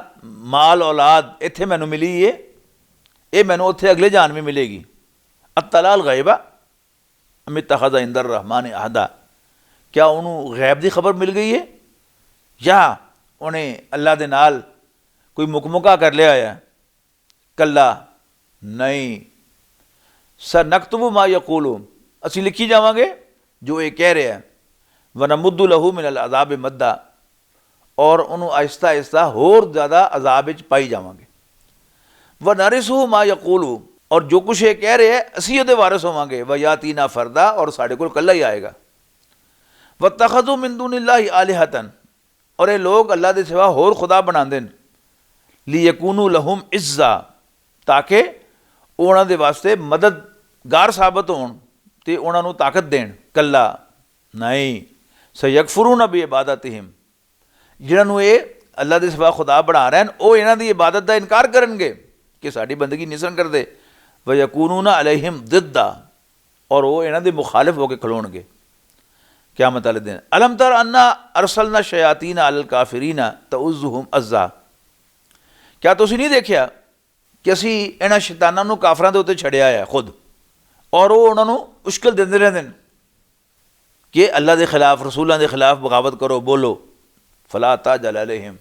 माल औलाद इत्थे मैनू मिली है ये मैनू उत्थे अगले जान में मिलेगी। अत्तलाल गैबा अमित्तखज़ इंदर रहमान अहदा, क्या उन्होंने गैब की खबर मिल गई है या उन्हें अल्लाह दे नाल कोई मुकमुका कर लिया है। कल्ला नहीं, सर नकतबु मा यक़ूलु, असी लिखी जावांगे जो ये कह रहे हैं। व नमुद्दु लहू मिनल अज़ाब मद्दा, और उन्होंने आहिस्ता आहिस्ता होर ज़्यादा अजाब विच पाई जावांगे। व नरिसहु मा यक़ूलु, और जो कुछ ये कह रहे हैं असी उहदे वारिस होवांगे। व यातीना फरदा, और साढ़े कोल कल्ला ही आएगा। वत्तखज़ू मिन दुनिल्लाहि आलिहतन, और ये लोग अल्लाह के सिवा होर खुदा बनाते हैं। लियकूनु लहुम इज़्ज़ा, ताकि उन्होंने वास्ते मददगार साबित होण ते उन्होंने ताकत देण। कल्ला नहीं, सयकफुरून बि इबादतिहिम, जिन्होंने ये अल्लाह के सिवा खुदा बना रहे हैं वो इन्हां दी इबादत का इनकार करनगे कि साड़ी बंदगी नहीं सन करते। व यकूनूना अलैहिम ज़िद्दा, और वो इन्हां दे मुखालिफ होकर खलोणगे क़यामत वाले दिन। अलम तर अन्ना अरसलना शयातीना अलल काफिरीना तउज़्ज़ुहुम अज़्ज़ा, क्या तुसी नहीं देखिया कि असी इन्हां शैतानां नूं काफरां दे उत्ते छड़िया है खुद, और वो उन्होंने मुश्किल देंदे रहंदे ने कि अल्लाह के खिलाफ रसूलों के खिलाफ बगावत करो, बोलो। फला ताजल अलैहिम,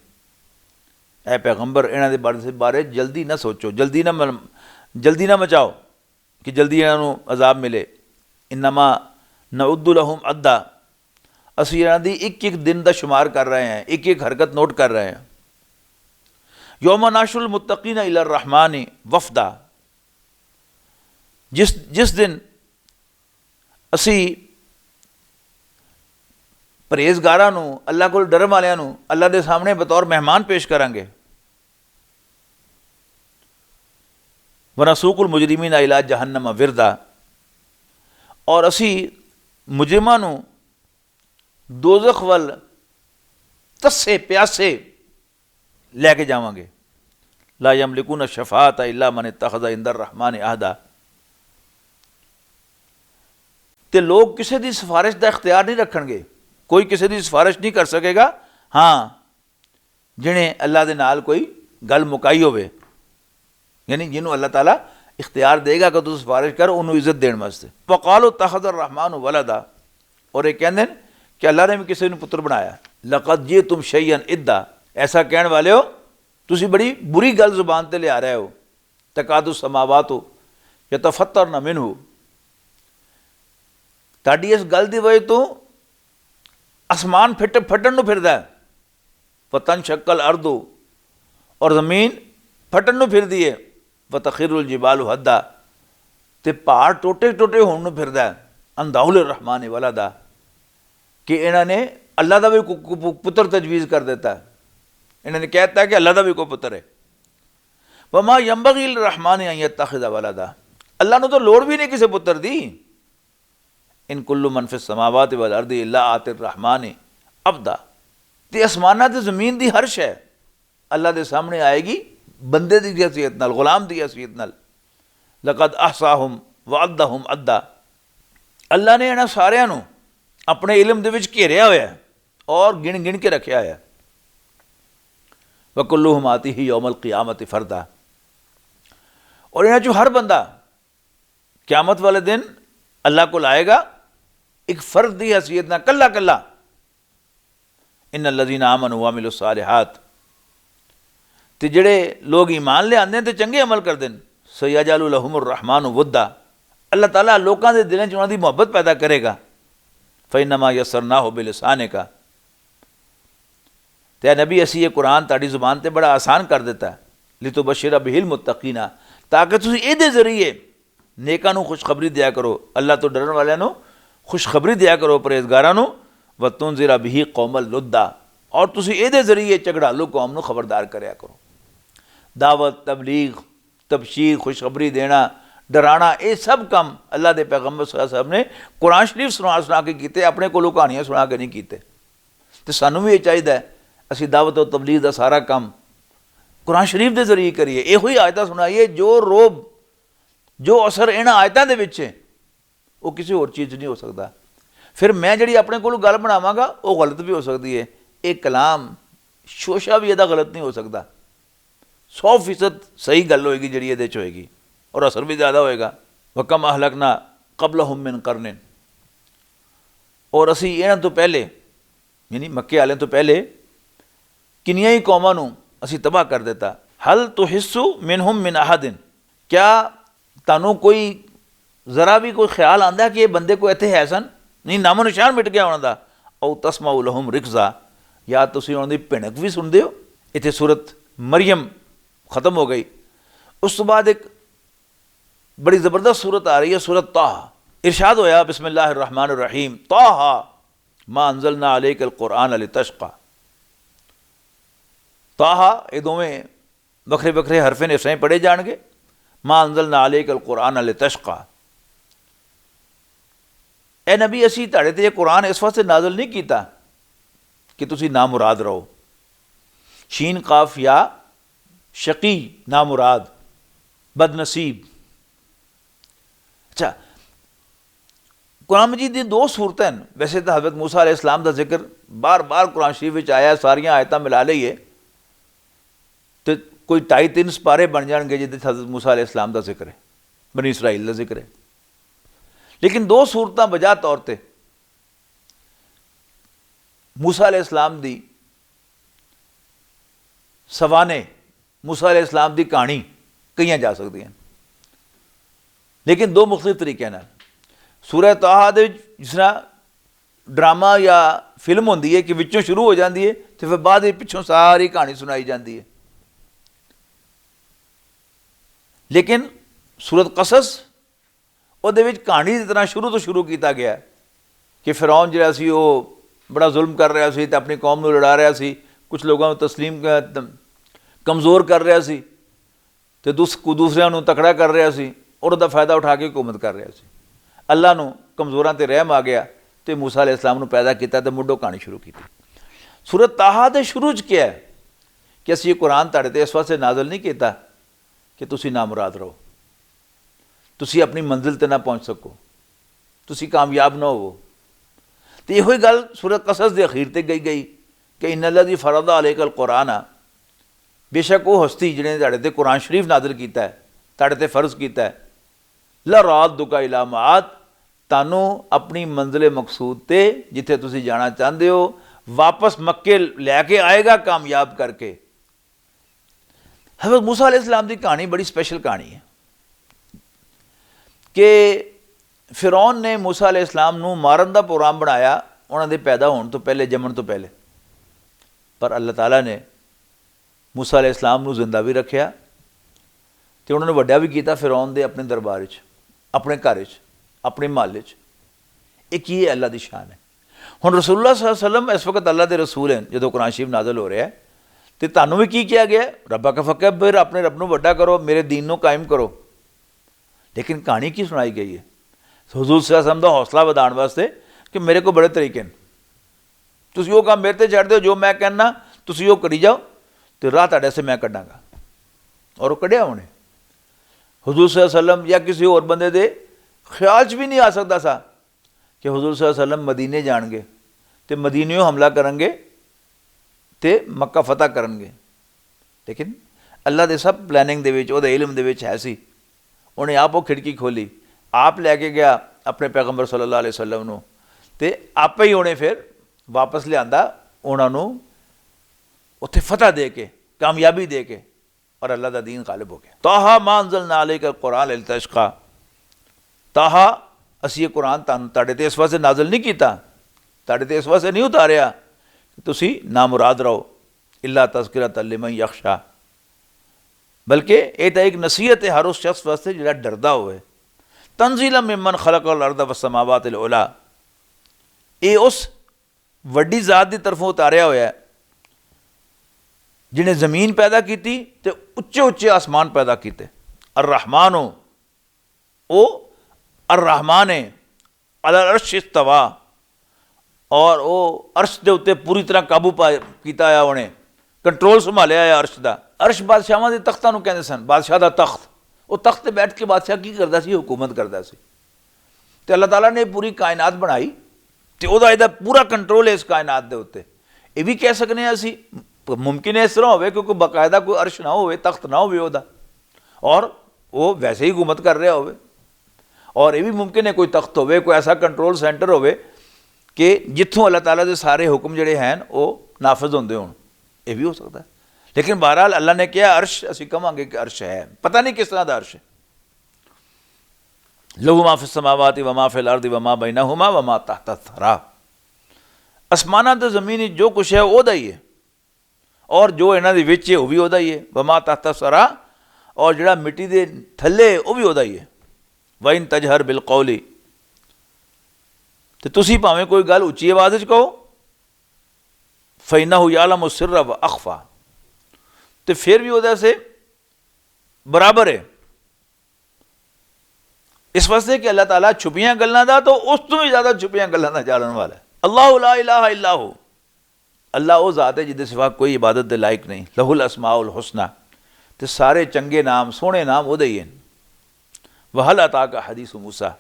ए पैगंबर इन्हां दे बारे जल्दी ना सोचो, जल्दी ना मचाओ कि जल्दी इन्हों अजाब मिले। इन्नमा नउद्दु लहुम अद्दा, असी इन्हां दी एक एक दिन का शुमार कर रहे हैं, एक एक हरकत नोट कर रहे हैं। यौम नाशुल मुत्तकीन इलर रहमानी वफ़दा, जिस दिन असी परहेजगारां नूं, अल्लाह कोल डरन वालियां नूं अल्लाह दे सामने बतौर मेहमान पेश करांगे। वनसूकुल मुजरिमीना इला जहन्नम विरदा, और असी मुजरिमां नूं दोज़ख वल तस्से प्यासे लैके जावांगे। ला यमलिकून शफाअत इल्ला मन इत्तखज़ इंद रहमान अहदा, ते लोग किसी की सिफारिश का इख्तियार नहीं रखणगे, कोई किसी की सिफारिश नहीं कर सकेगा। हाँ, जिन्हें अल्लाह दे नाल कोई गल मुकाई होवे, यानी जिन्हों अल्लाह ताला इख्तियार देगा कि तू सिफारिश कर, उन्होंने इज्जत देने वास्ते। वक़ालू इत्तखज़ रहमान वलदा, और ये कहते हैं कि अल्लाह ने भी किसी ने पुत्र बनाया। लक़द जिअतुम शैअन इद्दा, ऐसा कहने वाले हो तुसी बड़ी बुरी गल जुबान ते लिया रहे हो। तकादु समावातु यतफ़त्तरन मिन्हु, ताड़ी इस गल की वजह तो आसमान फटन नूं फिरदा है। वतन शक्ल अर्दो, और जमीन फटन नूं फिरदी है। वतखिरुल जिबालु हद्दा, ते पहाड़ टोटे टोटे होण नूं फिरदा है। अंदाउल रहमान वलदा, कि इन्होंने अल्लाह का भी पुत्र तजवीज़ कर देता है। इन्होंने कहता है कि अल्लाह का भी कोई पुत्र है। वमा यंबग़ी रहमान अन यत्तखिज़ वलदा, अल्लाह ने तो लोड़ भी नहीं किसी पुत्र दी। इन कुल्लु मन फिस समावाति वल अर्दि इल्ला आतिर रहमान अब्दा, ते आसमाना ते ज़मीन की हर शै अल्लाह के सामने आएगी बंदे की हैसियत नाल, गुलाम की हैसियत नाल। लक़द अहसाहुम व अद्दहुम अद्दा, अल्लाह ने इन्हां सारियां नूं अपने इलम दे विच घेरिया होया है और गिन गिन के रखा है। वकुल्लुहुम आतिही यौमल क़ियामति फ़र्दा, और इन्हां चों हर बंदा क़यामत वाले दिन अल्लाह को लाएगा एक फ़र्द की हैसियत ना, कल्ला कल्ला। इन्नल्लज़ीना आमनू व अमिलुस सालिहात, ते जिहड़े लोग ईमान ले आंदे ते चंगे अमल करदे न, सयजअलु लहुमुर रहमानु वुद्दा, अल्लाह ताला लोगों के दिलों च उन्हां दी मुहब्बत पैदा करेगा। फ़इन्नमा यस्सरनाहु बिलिसानिका, ते नबी असी ये कुरान ताड़ी जुबान ते बड़ा आसान कर देता है। लितुबश्शिरा बिहिल मुत्तकीना, ताकि तुसीं इहदे जरिए नेकां नूं खुशखबरी दिया करो, अल्लाह तो डरन वालियां नूं खुशखबरी दिया करो, परहेजगारां नूं। व तुनज़िरा बिही कौमल लुद्दा, और तुसीं इहदे जरिए झगड़ालू कौम नूं खबरदार करया करो। दावत, तबलीग, तबशीर, खुशखबरी देना, डराना, ये सब काम अल्लाह के पैगंबर सल्लल्लाहु अलैहि वसल्लम ने कुरान शरीफ सुना के कीते, अपने कोलों कहानियां सुना के नहीं कीते। तो सानू भी ये चाहिए असी दावत और तबलीग का सारा काम कुरान शरीफ के जरिए करिए। यो ही आयतां सुनाइए, जो रोब जो असर इन्हां आयतां दे विच है वो किसी होर चीज़ नहीं हो सकता। फिर मैं जिहड़ी अपने कोलों गल बनावांगा वो गलत भी हो सकती है। एक कलाम शोशा भी इहदा गलत नहीं हो सकता। 100% सही गल होएगी जिहड़ी इहदे च होएगी, और असर भी ज़्यादा होएगा। वकम अहलकना क़ब्लहुम मिन क़र्निन, और असी इन्हां तो पहले यानी मक्के वाले तो पहले किनियां ही कौमां नूं असी तबाह कर देता। हल तुहिस्सु मिनहुम मिन अहदिन, क्या तानू कोई ज़रा भी कोई ख्याल आंदा है कि ये बंदे को इत्थे है सन? नहीं, नामो निशान मिट गया उन्हां दा। औ तस्माउ लहुम रिक्ज़ा, या तुसीं उन्हां दी भिणक भी सुनदे हो। इत्थे सूरत मरियम ख़त्म हो गई। उस तो बाद एक बड़ी ज़बरदस्त सूरत आ रही है, सूरत ताहा। इरशाद होया बिस्मिल्लाहिर रहमानिर रहीम, ताहा मा अंज़लना अलैकल कुरआन लितशक़ा। ताहा ये दोवें बखरे बखरे हरफे ने सही पढ़े जाएंगे। मा अंज़लना अलैकल कुरआन लितशक़ा, ए नबी असी तुहाडे ते कुरान इस वास्ते नाज़िल नहीं किया कि तुसी नामुराद रहो। शीन काफ या शकी नामुराद, बदनसीब। अच्छा, कुरान मजीद दी 2 सूरतें, वैसे तो हज़रत मूसा अलैहिस्सलाम का जिक्र बार बार कुरान शरीफ में आया, सारियां आयतां मिला लईए तो कोई 2.5-3 सपारे बन जाएंगे जिहदे हज़रत मूसा अलैहिस्सलाम का जिक्र है, बनी इसराइल का जिक्र है। लेकिन 2 सूरतां बजा तौर पर मूसा अलैहिस्सलाम दी सवाने, मूसा अलैहिस्सलाम दी कहानी कही जा सकती हैं, लेकिन 2 मुख्तलिफ तरीके नाल। सूरह ताहा दे जिस तरह ड्रामा या फिल्म होंदी है कि विचों शुरू हो जाती है तो फिर बाद पिछों सारी कहानी सुनाई जाती है। लेकिन सूरत कसस ਉਹਦੇ ਵਿੱਚ ਕਹਾਣੀ ਦੀ ਤਰ੍ਹਾਂ ਸ਼ੁਰੂ ਤੋਂ ਸ਼ੁਰੂ ਕੀਤਾ ਗਿਆ ਕਿ ਫਿਰੌਨ ਜਿਹੜਾ ਸੀ ਉਹ ਬੜਾ ਜ਼ੁਲਮ ਕਰ ਰਿਹਾ ਸੀ ਤੇ ਆਪਣੀ ਕੌਮ ਨੂੰ ਲੜਾ ਰਿਹਾ ਸੀ, ਕੁਝ ਲੋਕਾਂ ਨੂੰ ਤਸਲੀਮ ਕਮਜ਼ੋਰ ਕਰ ਰਿਹਾ ਸੀ ਤੇ ਦੂਸਰਿਆਂ ਨੂੰ ਤਕੜਾ ਕਰ ਰਿਹਾ ਸੀ, ਔਰ ਉਹਦਾ ਫਾਇਦਾ ਉਠਾ ਕੇ ਹੁਕੂਮਤ ਕਰ ਰਿਹਾ ਸੀ। ਅੱਲਾ ਨੂੰ ਕਮਜ਼ੋਰਾਂ 'ਤੇ ਰਹਿਮ ਆ ਗਿਆ ਤੇ ਮੂਸਾ ਅਲੈਹਿ ਸਲਾਮ ਨੂੰ ਪੈਦਾ ਕੀਤਾ ਤੇ ਮੁੱਢੋਂ ਕਹਾਣੀ ਸ਼ੁਰੂ ਕੀਤੀ। ਸੂਰਤ ਤਾਹਾ ਦੇ ਸ਼ੁਰੂ 'ਚ ਕਿਹਾ ਹੈ ਕਿ ਅਸੀਂ ਇਹ ਕੁਰਾਨ ਤੁਹਾਡੇ 'ਤੇ ਇਸ ਵਾਸਤੇ ਨਾਜ਼ਲ ਨਹੀਂ ਕੀਤਾ ਕਿ ਤੁਸੀਂ ਨਾਮੁਰਾਦ ਰਹੋ, ਤੁਸੀਂ ਆਪਣੀ ਮੰਜ਼ਿਲ 'ਤੇ ਨਾ ਪਹੁੰਚ ਸਕੋ, ਤੁਸੀਂ ਕਾਮਯਾਬ ਨਾ ਹੋਵੋ। ਤੇ ਇਹੋ ਹੀ ਗੱਲ ਸੂਰਤ ਕਸਸ ਦੇ ਅਖੀਰ 'ਤੇ ਗਈ ਕਿ ਇਨ ਅੱਲਾਜ਼ੀ ਫਰਦਾ ਅਲੈਕਲ ਕੁਰਾਨ ਆ, ਬੇਸ਼ੱਕ ਉਹ ਹਸਤੀ ਜਿਹਨੇ ਤੁਹਾਡੇ 'ਤੇ ਕੁਰਾਨ ਸ਼ਰੀਫ ਨਾਜ਼ਲ ਕੀਤਾ ਹੈ, ਤੁਹਾਡੇ 'ਤੇ ਫਰਜ਼ ਕੀਤਾ ਹੈ, ਲਾ ਰਾਦੁਕਾ ਇਲਾ ਮਾਆਦ, ਤੁਹਾਨੂੰ ਆਪਣੀ ਮੰਜ਼ਿਲ ਮਕਸੂਦ 'ਤੇ ਜਿੱਥੇ ਤੁਸੀਂ ਜਾਣਾ ਚਾਹੁੰਦੇ ਹੋ ਵਾਪਸ ਮੱਕੇ ਲੈ ਕੇ ਆਏਗਾ ਕਾਮਯਾਬ ਕਰਕੇ। ਹਜ਼ਰਤ मूसा अलैहिस्सलाम ਦੀ ਕਹਾਣੀ ਬੜੀ ਸਪੈਸ਼ਲ ਕਹਾਣੀ ਹੈ ਕਿ ਫਿਰੌਨ ਨੇ मूसा अलैहिस्सलाम ਨੂੰ ਮਾਰਨ ਦਾ ਪ੍ਰੋਗਰਾਮ ਬਣਾਇਆ ਉਹਨਾਂ ਦੇ ਪੈਦਾ ਹੋਣ ਤੋਂ ਪਹਿਲੇ, ਜੰਮਣ ਤੋਂ ਪਹਿਲੇ, ਪਰ ਅੱਲਾਹ ਤਾਲਾ ਨੇ मूसा अलैहिस्सलाम ਨੂੰ ਜ਼ਿੰਦਾ ਵੀ ਰੱਖਿਆ ਤੇ ਉਹਨਾਂ ਨੂੰ ਵੱਡਾ ਵੀ ਕੀਤਾ ਫਿਰੌਨ ਦੇ ਆਪਣੇ ਦਰਬਾਰ 'ਚ, ਆਪਣੇ ਘਰ 'ਚ, ਆਪਣੇ ਮਹੱਲੇ 'ਚ। ਇਹ ਕੀ ਹੈ? ਅੱਲਾ ਦੀ ਸ਼ਾਨ ਹੈ। ਹੁਣ ਰਸੂਲੁल्लाह सल्लल्लाहु अलैहि वसल्लम ਇਸ ਵਕਤ ਅੱਲਾ ਦੇ ਰਸੂਲ ਹਨ ਜਦੋਂ ਕੁਰਾਨ ਸ਼ਰੀਫ ਨਾਜ਼ਲ ਹੋ ਰਿਹਾ ਤੇ ਤੁਹਾਨੂੰ ਵੀ ਕੀ ਕਿਹਾ ਗਿਆ? ਰੱਬਾ ਕਾ ਫਕਬਰ, ਆਪਣੇ ਰੱਬ ਨੂੰ ਵੱਡਾ ਕਰੋ, ਮੇਰੇ ਦੀਨ ਨੂੰ ਕਾਇਮ ਕਰੋ। ਲੇਕਿਨ ਕਹਾਣੀ ਕੀ ਸੁਣਾਈ ਗਈ ਹੈ? ਹਜ਼ੂਰ ਸੱਲੱਲਾਹੁ अलैहि वसल्लम ਦਾ ਹੌਸਲਾ ਵਧਾਉਣ ਵਾਸਤੇ ਕਿ ਮੇਰੇ ਕੋਲ ਬੜੇ ਤਰੀਕੇ ਨੇ, ਤੁਸੀਂ ਉਹ ਕੰਮ ਮੇਰੇ 'ਤੇ ਛੱਡ ਦਿਓ, ਜੋ ਮੈਂ ਕਹਿੰਦਾ ਤੁਸੀਂ ਉਹ ਕਰੀ ਜਾਓ ਤੇ ਰਾਹ ਤੁਹਾਡੇ ਸੇ ਮੈਂ ਕੱਢਾਂਗਾ। ਔਰ ਉਹ ਕੱਢਿਆ ਉਹਨੇ। ਹਜ਼ੂਰ ਸੱਲੱਲਾਹੁ अलैहि वसल्लम ਜਾਂ ਕਿਸੇ ਹੋਰ ਬੰਦੇ ਦੇ ਖਿਆਲ 'ਚ ਵੀ ਨਹੀਂ ਆ ਸਕਦਾ ਸਾ ਕਿ ਹਜ਼ੂਰ ਸੱਲੱਲਾਹੁ अलैहि वसल्लम ਮਦੀਨੇ ਜਾਣਗੇ ਤੇ ਮਦੀਨਿਓਂ ਹਮਲਾ ਕਰਨਗੇ ਤੇ ਮੱਕਾ ਫਤਹ ਕਰਨਗੇ। ਲੇਕਿਨ ਅੱਲਾ ਦੇ ਸਭ ਪਲੈਨਿੰਗ ਦੇ ਵਿੱਚ, ਉਹਦੇ ਇਲਮ ਦੇ ਵਿੱਚ ਹੈ ਸੀ। ਉਹਨੇ ਆਪ ਉਹ ਖਿੜਕੀ ਖੋਲੀ, ਆਪ ਲੈ ਕੇ ਗਿਆ ਆਪਣੇ ਪੈਗੰਬਰ ਸੱਲੱਲਾਹੁ अलैहि वसल्लम ਨੂੰ ਤੇ ਆਪੇ ਹੀ ਉਹਨੇ ਫਿਰ ਵਾਪਸ ਲਿਆਂਦਾ ਉਹਨਾਂ ਨੂੰ ਉੱਥੇ ਫਤਹ ਦੇ ਕੇ, ਕਾਮਯਾਬੀ ਦੇ ਕੇ, ਔਰ ਅੱਲਾ ਦਾ ਦੀਨ ਗਾਲਿਬ ਹੋ ਗਿਆ। ਤਾਹਾ ਮਾ ਅੰਜ਼ਲਨਾ ਅਲੈਕਾ ਕੁਰਾਨ ਲਿਤਸ਼ਕਾ, ਤਾਹਾ ਅਸੀਂ ਇਹ ਕੁਰਾਨ ਤੁਹਾਡੇ 'ਤੇ ਇਸ ਵਾਸਤੇ ਨਾਜ਼ਲ ਨਹੀਂ ਕੀਤਾ, ਤੁਹਾਡੇ 'ਤੇ ਇਸ ਵਾਸਤੇ ਨਹੀਂ ਉਤਾਰਿਆ ਕਿ ਤੁਸੀਂ ਨਾਮੁਰਾਦ ਰਹੋ, ਇਲਾ ਤਜ਼ਕਿਰਤ ਲਿਮਨ ਯਖਸ਼ਾ, ਬਲਕਿ ਇਹ ਤਾਂ ਇੱਕ ਨਸੀਹਤ ਹੈ ਹਰ ਉਸ ਸ਼ਖਸ ਵਾਸਤੇ ਜਿਹੜਾ ਡਰਦਾ ਹੋਵੇ। ਤਨਜ਼ੀਲਾ ਮਿਮਨ ਖਲਕਲ ਅਰਦ ਵਸਮਾਵਾਤ ਉਲਾ, ਇਹ ਉਸ ਵੱਡੀ ਜ਼ਾਤ ਦੀ ਤਰਫੋਂ ਉਤਾਰਿਆ ਹੋਇਆ ਜਿਹਨੇ ਜ਼ਮੀਨ ਪੈਦਾ ਕੀਤੀ ਤੇ ਉੱਚੇ ਉੱਚੇ ਆਸਮਾਨ ਪੈਦਾ ਕੀਤੇ। ਅਰ-ਰਹਿਮਾਨ, ਉਹ ਅਰ-ਰਹਿਮਾਨ ਹੈ, ਅਲਲ ਅਰਸ਼ ਇਸਤਵਾ, ਔਰ ਉਹ ਅਰਸ਼ ਦੇ ਉੱਤੇ ਪੂਰੀ ਤਰ੍ਹਾਂ ਕਾਬੂ ਕੀਤਾ ਆ, ਉਹਨੇ ਕੰਟਰੋਲ ਸੰਭਾਲਿਆ ਆ ਅਰਸ਼ ਦਾ। ਅਰਸ਼ ਬਾਦਸ਼ਾਹਾਂ ਦੇ ਤਖਤਾਂ ਨੂੰ ਕਹਿੰਦੇ ਸਨ, ਬਾਦਸ਼ਾਹ ਦਾ ਤਖਤ। ਉਹ ਤਖਤ 'ਤੇ ਬੈਠ ਕੇ ਬਾਦਸ਼ਾਹ ਕੀ ਕਰਦਾ ਸੀ? ਹੁਕੂਮਤ ਕਰਦਾ ਸੀ। ਤੇ ਅੱਲਾਹ ਤਾਲਾ ਨੇ ਪੂਰੀ ਕਾਇਨਾਤ ਬਣਾਈ ਤੇ ਉਹਦਾ ਇਹਦਾ ਪੂਰਾ ਕੰਟਰੋਲ ਹੈ ਇਸ ਕਾਇਨਾਤ ਦੇ ਉੱਤੇ। ਇਹ ਵੀ ਕਹਿ ਸਕਨੇ ਹਾਂ ਅਸੀਂ, ਮੁਮਕਿਨ ਹੈ ਇਸ ਤਰ੍ਹਾਂ ਹੋਵੇ ਕਿਉਂਕਿ ਬਾਕਾਇਦਾ ਕੋਈ ਅਰਸ਼ ਨਾ ਹੋਵੇ, ਤਖਤ ਨਾ ਹੋਵੇ ਉਹਦਾ, ਔਰ ਉਹ ਵੈਸੇ ਹੀ ਹੁਕੂਮਤ ਕਰ ਰਿਹਾ ਹੋਵੇ। ਔਰ ਇਹ ਵੀ ਮੁਮਕਿਨ ਹੈ ਕੋਈ ਤਖਤ ਹੋਵੇ, ਕੋਈ ਐਸਾ ਕੰਟਰੋਲ ਸੈਂਟਰ ਹੋਵੇ ਕਿ ਜਿੱਥੋਂ ਅੱਲਾਹ ਤਾਲਾ ਦੇ ਸਾਰੇ ਹੁਕਮ ਜਿਹੜੇ ਹਨ ਉਹ ਨਾਫਜ਼ ਹੁੰਦੇ ਹੋਣ। ਇਹ ਵੀ ਹੋ ਸਕਦਾ। ਲੇਕਿਨ ਬਹਰਹਾਲ ਅੱਲਾ ਨੇ ਕਿਹਾ ਅਰਸ਼, ਅਸੀਂ ਕਹਾਂਗੇ ਕਿ ਅਰਸ਼ ਹੈ, ਪਤਾ ਨਹੀਂ ਕਿਸ ਤਰ੍ਹਾਂ ਦਾ ਅਰਸ਼ ਹੈ। ਲਹੂ ਮਾ ਫਿਸ ਸਮਾਵਾਤੀ व मा फिल अर्द व मा बैनहुमा व मा तहत थरा, ਅਸਮਾਨਾਂ ਤੇ ਜ਼ਮੀਨ ਵਿੱਚ ਜੋ ਕੁਛ ਹੈ ਉਹਦਾ ਹੀ ਹੈ, ਔਰ ਜੋ ਇਹਨਾਂ ਦੇ ਵਿੱਚ ਹੈ ਉਹ ਵੀ ਉਹਦਾ ਹੀ ਹੈ। व मा तहत थरा, ਔਰ ਜਿਹੜਾ ਮਿੱਟੀ ਦੇ ਥੱਲੇ ਉਹ ਵੀ ਉਹਦਾ ਹੀ ਹੈ। ਵਇਨ ਤਜਹਰ ਬਿਲ ਕੌਲੀ, ਤੇ ਤੁਸੀਂ ਭਾਵੇਂ ਕੋਈ ਗੱਲ ਉੱਚੀ ਆਵਾਜ਼ ਵਿੱਚ ਕਹੋ, ਫਇਨਹੁ ਯਅਲਮੁ ਸਿਰਰ व ਅਖਫਾ, ਤੇ ਫਿਰ ਵੀ ਉਹਦੇ ਸੇ ਬਰਾਬਰ ਹੈ। ਇਸ ਵਾਸਤੇ ਕਿ ਅੱਲਾਹ ਤਾਲਾ ਛੁਪੀਆਂ ਗੱਲਾਂ ਦਾ ਤਾਂ ਉਸ ਤੋਂ ਵੀ ਜ਼ਿਆਦਾ ਛੁਪੀਆਂ ਗੱਲਾਂ ਦਾ ਜਾਣਨ ਵਾਲਾ ਹੈ। ਅੱਲਾਹੁ ਲਾ ਇਲਾਹਾ ਇਲਾ ਹੂ, ਅੱਲਾਹ ਉਹ ਜ਼ਾਤ ਹੈ ਜਿਹਦੇ ਸਿਵਾ ਕੋਈ ਇਬਾਦਤ ਦੇ ਲਾਇਕ ਨਹੀਂ। ਲਹੁਲ ਅਸਮਾਉਲ ਹੁਸਨਾ, ਤੇ ਸਾਰੇ ਚੰਗੇ ਨਾਮ, ਸੋਹਣੇ ਨਾਮ ਉਹਦੇ ਹੀ ਹਨ। ਵਹਲ ਅਤਾਕਾ ਹਦੀਸ ਮੂਸਾ,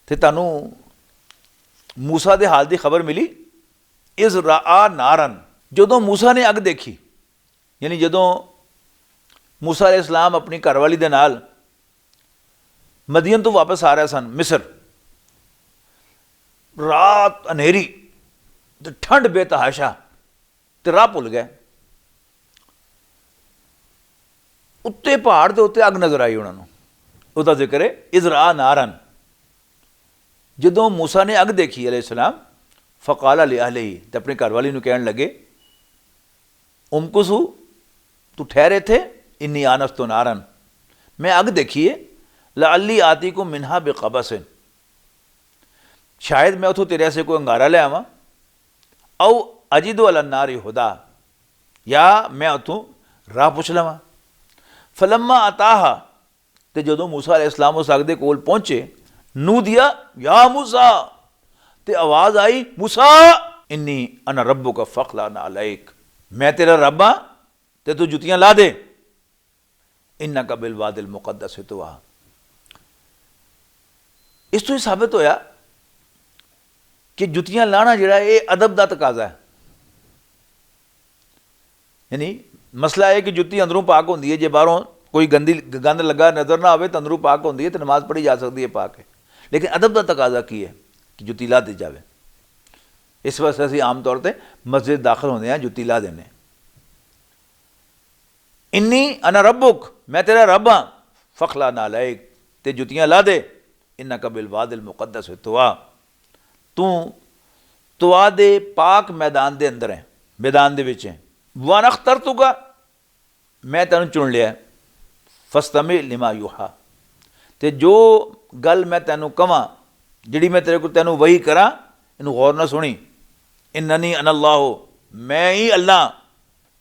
ਤੇ ਤੁਹਾਨੂੰ ਮੂਸਾ ਦੇ ਹਾਲ ਦੀ ਖਬਰ ਮਿਲੀ? ਇਜ਼ ਰਾਆ ਨਾਰਨ, ਜਦੋਂ ਮੂਸਾ ਨੇ ਅੱਗ ਦੇਖੀ, ਯਾਨੀ ਜਦੋਂ ਮੂਸਾ ਅਲੈਹਿ ਸਲਾਮ ਆਪਣੀ ਘਰਵਾਲੀ ਦੇ ਨਾਲ ਮਦੀਨ ਤੋਂ ਵਾਪਸ ਆ ਰਹੇ ਸਨ ਮਿਸਰ, ਰਾਤ ਹਨੇਰੀ ਤੇ ਠੰਡ ਬੇਤਹਾਸ਼ਾ, ਤੇ ਰਾਹ ਭੁੱਲ ਗਏ। ਉੱਤੇ ਪਹਾੜ ਦੇ ਉੱਤੇ ਅੱਗ ਨਜ਼ਰ ਆਈ ਉਹਨਾਂ ਨੂੰ, ਉਹਦਾ ਜ਼ਿਕਰ ਹੈ ਇਜ਼ ਰਾਆ ਨਾਰਨ। ਜਦੋਂ ਮੂਸਾ ਨੇ ਅੱਗ ਦੇਖੀ ਅਲੈਹਿ ਸਲਾਮ, ਫਕਾਲ ਲੀ ਅਹਲਿhi, ਤੇ ਆਪਣੀ ਘਰਵਾਲੀ ਨੂੰ ਕਹਿਣ ਲੱਗੇ, ਉਮकुसू, तू ठहरे थे, इन्नी आनस तो नारन, मैं अग देखी है लअल्ली आतीकुम मिन्हा बिक़बसिन, शायद मैं उथों तेरे से कोई अंगारा ले आवां, औ अजिदु अलन नारी हुदा, या मैं उथों राह पुछ लवां। फलम्मा अताहा, ते जदों मूसा अलैहिस्सलाम उस अग दे कोल पहुंचे, नू दिया या मूसा, ते आवाज़ आई मूसा इन्नी अना रब्बुका फ़ख़्लअन अलैक, मैं तेरा रब हां ते तू जुतियां ला दे। इन्नका बिल वादिल मुक़द्दस तुवा। इस तो ही साबित होया कि जुतियां लाना जिहड़ा ये अदब का तकाजा है। यानी मसला है कि जुत्ती अंदरों पाक होंदी है, जे बाहरों कोई गंद लगा नज़र ना आवे तो अंदरों पाक होंदी है, तो नमाज पढ़ी जा सकती है पाक है। लेकिन अदब का तकाजा की है कि जुत्ती ला दी जाए। इस वास्ते असीं आम तौर पर मस्जिद दाखिल होंदे हैं जुत्ती ला देने। इन्नी अना रब्बुक, मैं तेरा रब हाँ, फ़ख़्लअन अलैक, ते जुतियां ला दे। इन्नका बिल वादिल मुक़द्दस तुवा, तू तुआ दे पाक मैदान दे अंदर है, मैदान दे विच है। वन अख्तरतुका, मैं तेनू चुन लिया। फस्तमी लिमा यूहा, ते जो गल मैं तेनू कवां, जिहड़ी मैं तेरे को तेनू वही करा, इनू गौर ना सुनी। इन्ननी अनल्लाहु, मैं ही अल्लाह,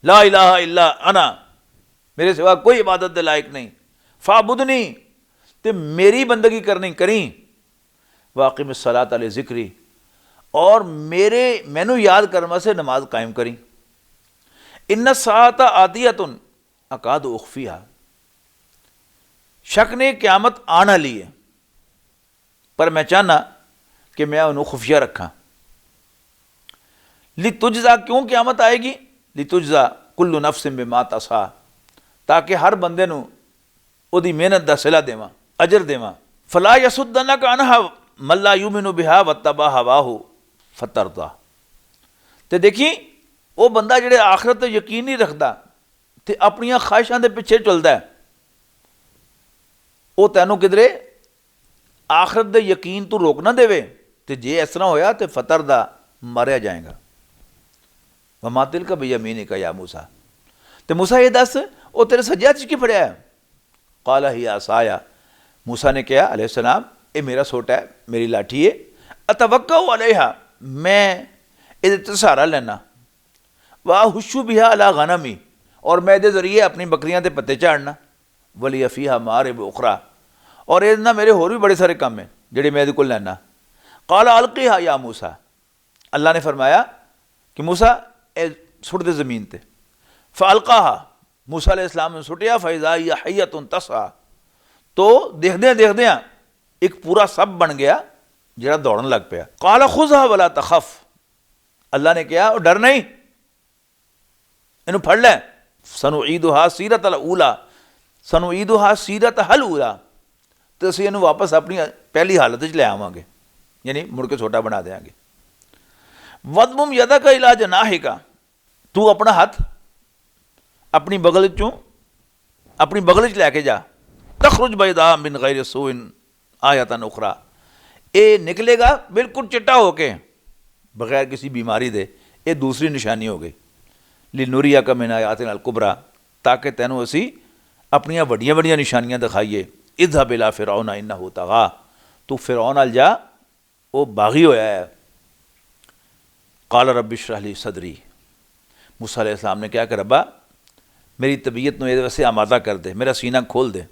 ला इलाहा इल्ला अना, मेरे सिवा कोई इबादत दे लायक नहीं। फाबुदनी, ते मेरी बंदगी करनी करी। वाक़िमिस सलात अले ज़िक्री, और मैनू याद करने वास्ते नमाज कायम करी। इन्ना साता आतियतुन अकाद उख्फिहा, शक ने क़यामत आने वाली है, पर मैं चाहना कि मैं उन्होंने खुफिया रखा। लितुजज़ा, क्यों क़यामत आएगी? लितुजज़ा कुल्लु नफ्सिन बिमा तसा, ताकि हर बंदे नू उहदी मेहनत दा सिला देवां, अजर देवां। फला यसुद्दनका अनहा मन ला युमिनु बिहा वत्तबा हवाहु फतरदा, ते देखी वो बंदा जिहड़े आखिरत ते यकीन नहीं रखता ते अपनियां ख्वाहिशां दे पिछे चलदा है, वो तैनू किधरे आखिरत दे यकीन तू रोक ना देवे। ते जे इस तरह होया तो फतरदा, मारिया जाएगा। वमा तिलका बियमीनिका या मूसा, ते मूसा ये दस वो तेरे सज्जे हत्थ च की फड़िया है? काला ही आसाया, मूसा ने कहा अलैहिस्सलाम, ये मेरा सोटा है, मेरी लाठी है। अतवक्कउ अलैहा, मैं इहदे ते सहारा लेना। वाह हुशु बिहा अला गनमी, और मैं इहदे जरिए अपनी बकरियां ते पत्ते झाड़ना। वली अफीहा मारिब उखरा, और ये ना मेरे होर भी बड़े सारे काम हैं जिहड़े मैं इहदे कोल लैना। काला अलकीहा या मूसा, अल्लाह ने फरमाया कि मूसा ए सुट दे ज़मीन ते। फ़अल्क़ाहा, मूसा अलैहिस्सलाम ने सुटिया। फ़इज़ा हिया हय्यतुन तस्आ, तो देखदे देखदे एक पूरा सब बन गया जिहड़ा दौड़न लग पिया। काला खुज़हा वला तख़फ़, अल्लाह ने कहा डर नहीं, इनू फड़ लै। सनुईदुहा सीरतल ऊला, सनुईदुहा सीरतहल ऊला, तो असीं इनू वापस अपनी पहली हालत च ले आवांगे, यानी मुड़ के छोटा बना देंगे। वदमुम यदका इला जनाहिका, तू अपना हाथ अपनी बगल चों अपनी बगल च लैके जा। तखरुज बैदा मिन गैरि सूइन आयतन उखरा, ये निकलेगा बिल्कुल चिट्टा होके बगैर किसी बीमारी दे। ये दूसरी निशानी हो गई। लिनुरिया का मिन आयातिन अल कुबरा, ताकि तैनू असी अपनियां वड्डियां वड्डियां निशानियां दिखाइए। इज़हब इला फ़िरऔन इन्नहु तग़ा, तू फ़िरऔन अल जा, वो बागी होया है। क़ाल रब्बि इश्रह ली सदरी, मूसा अलैहिस्सलाम ने कहा कि रब्बा मेरी तबीयत नूं इहदे वास्ते आमादा कर दे, मेरा सीना खोल दे।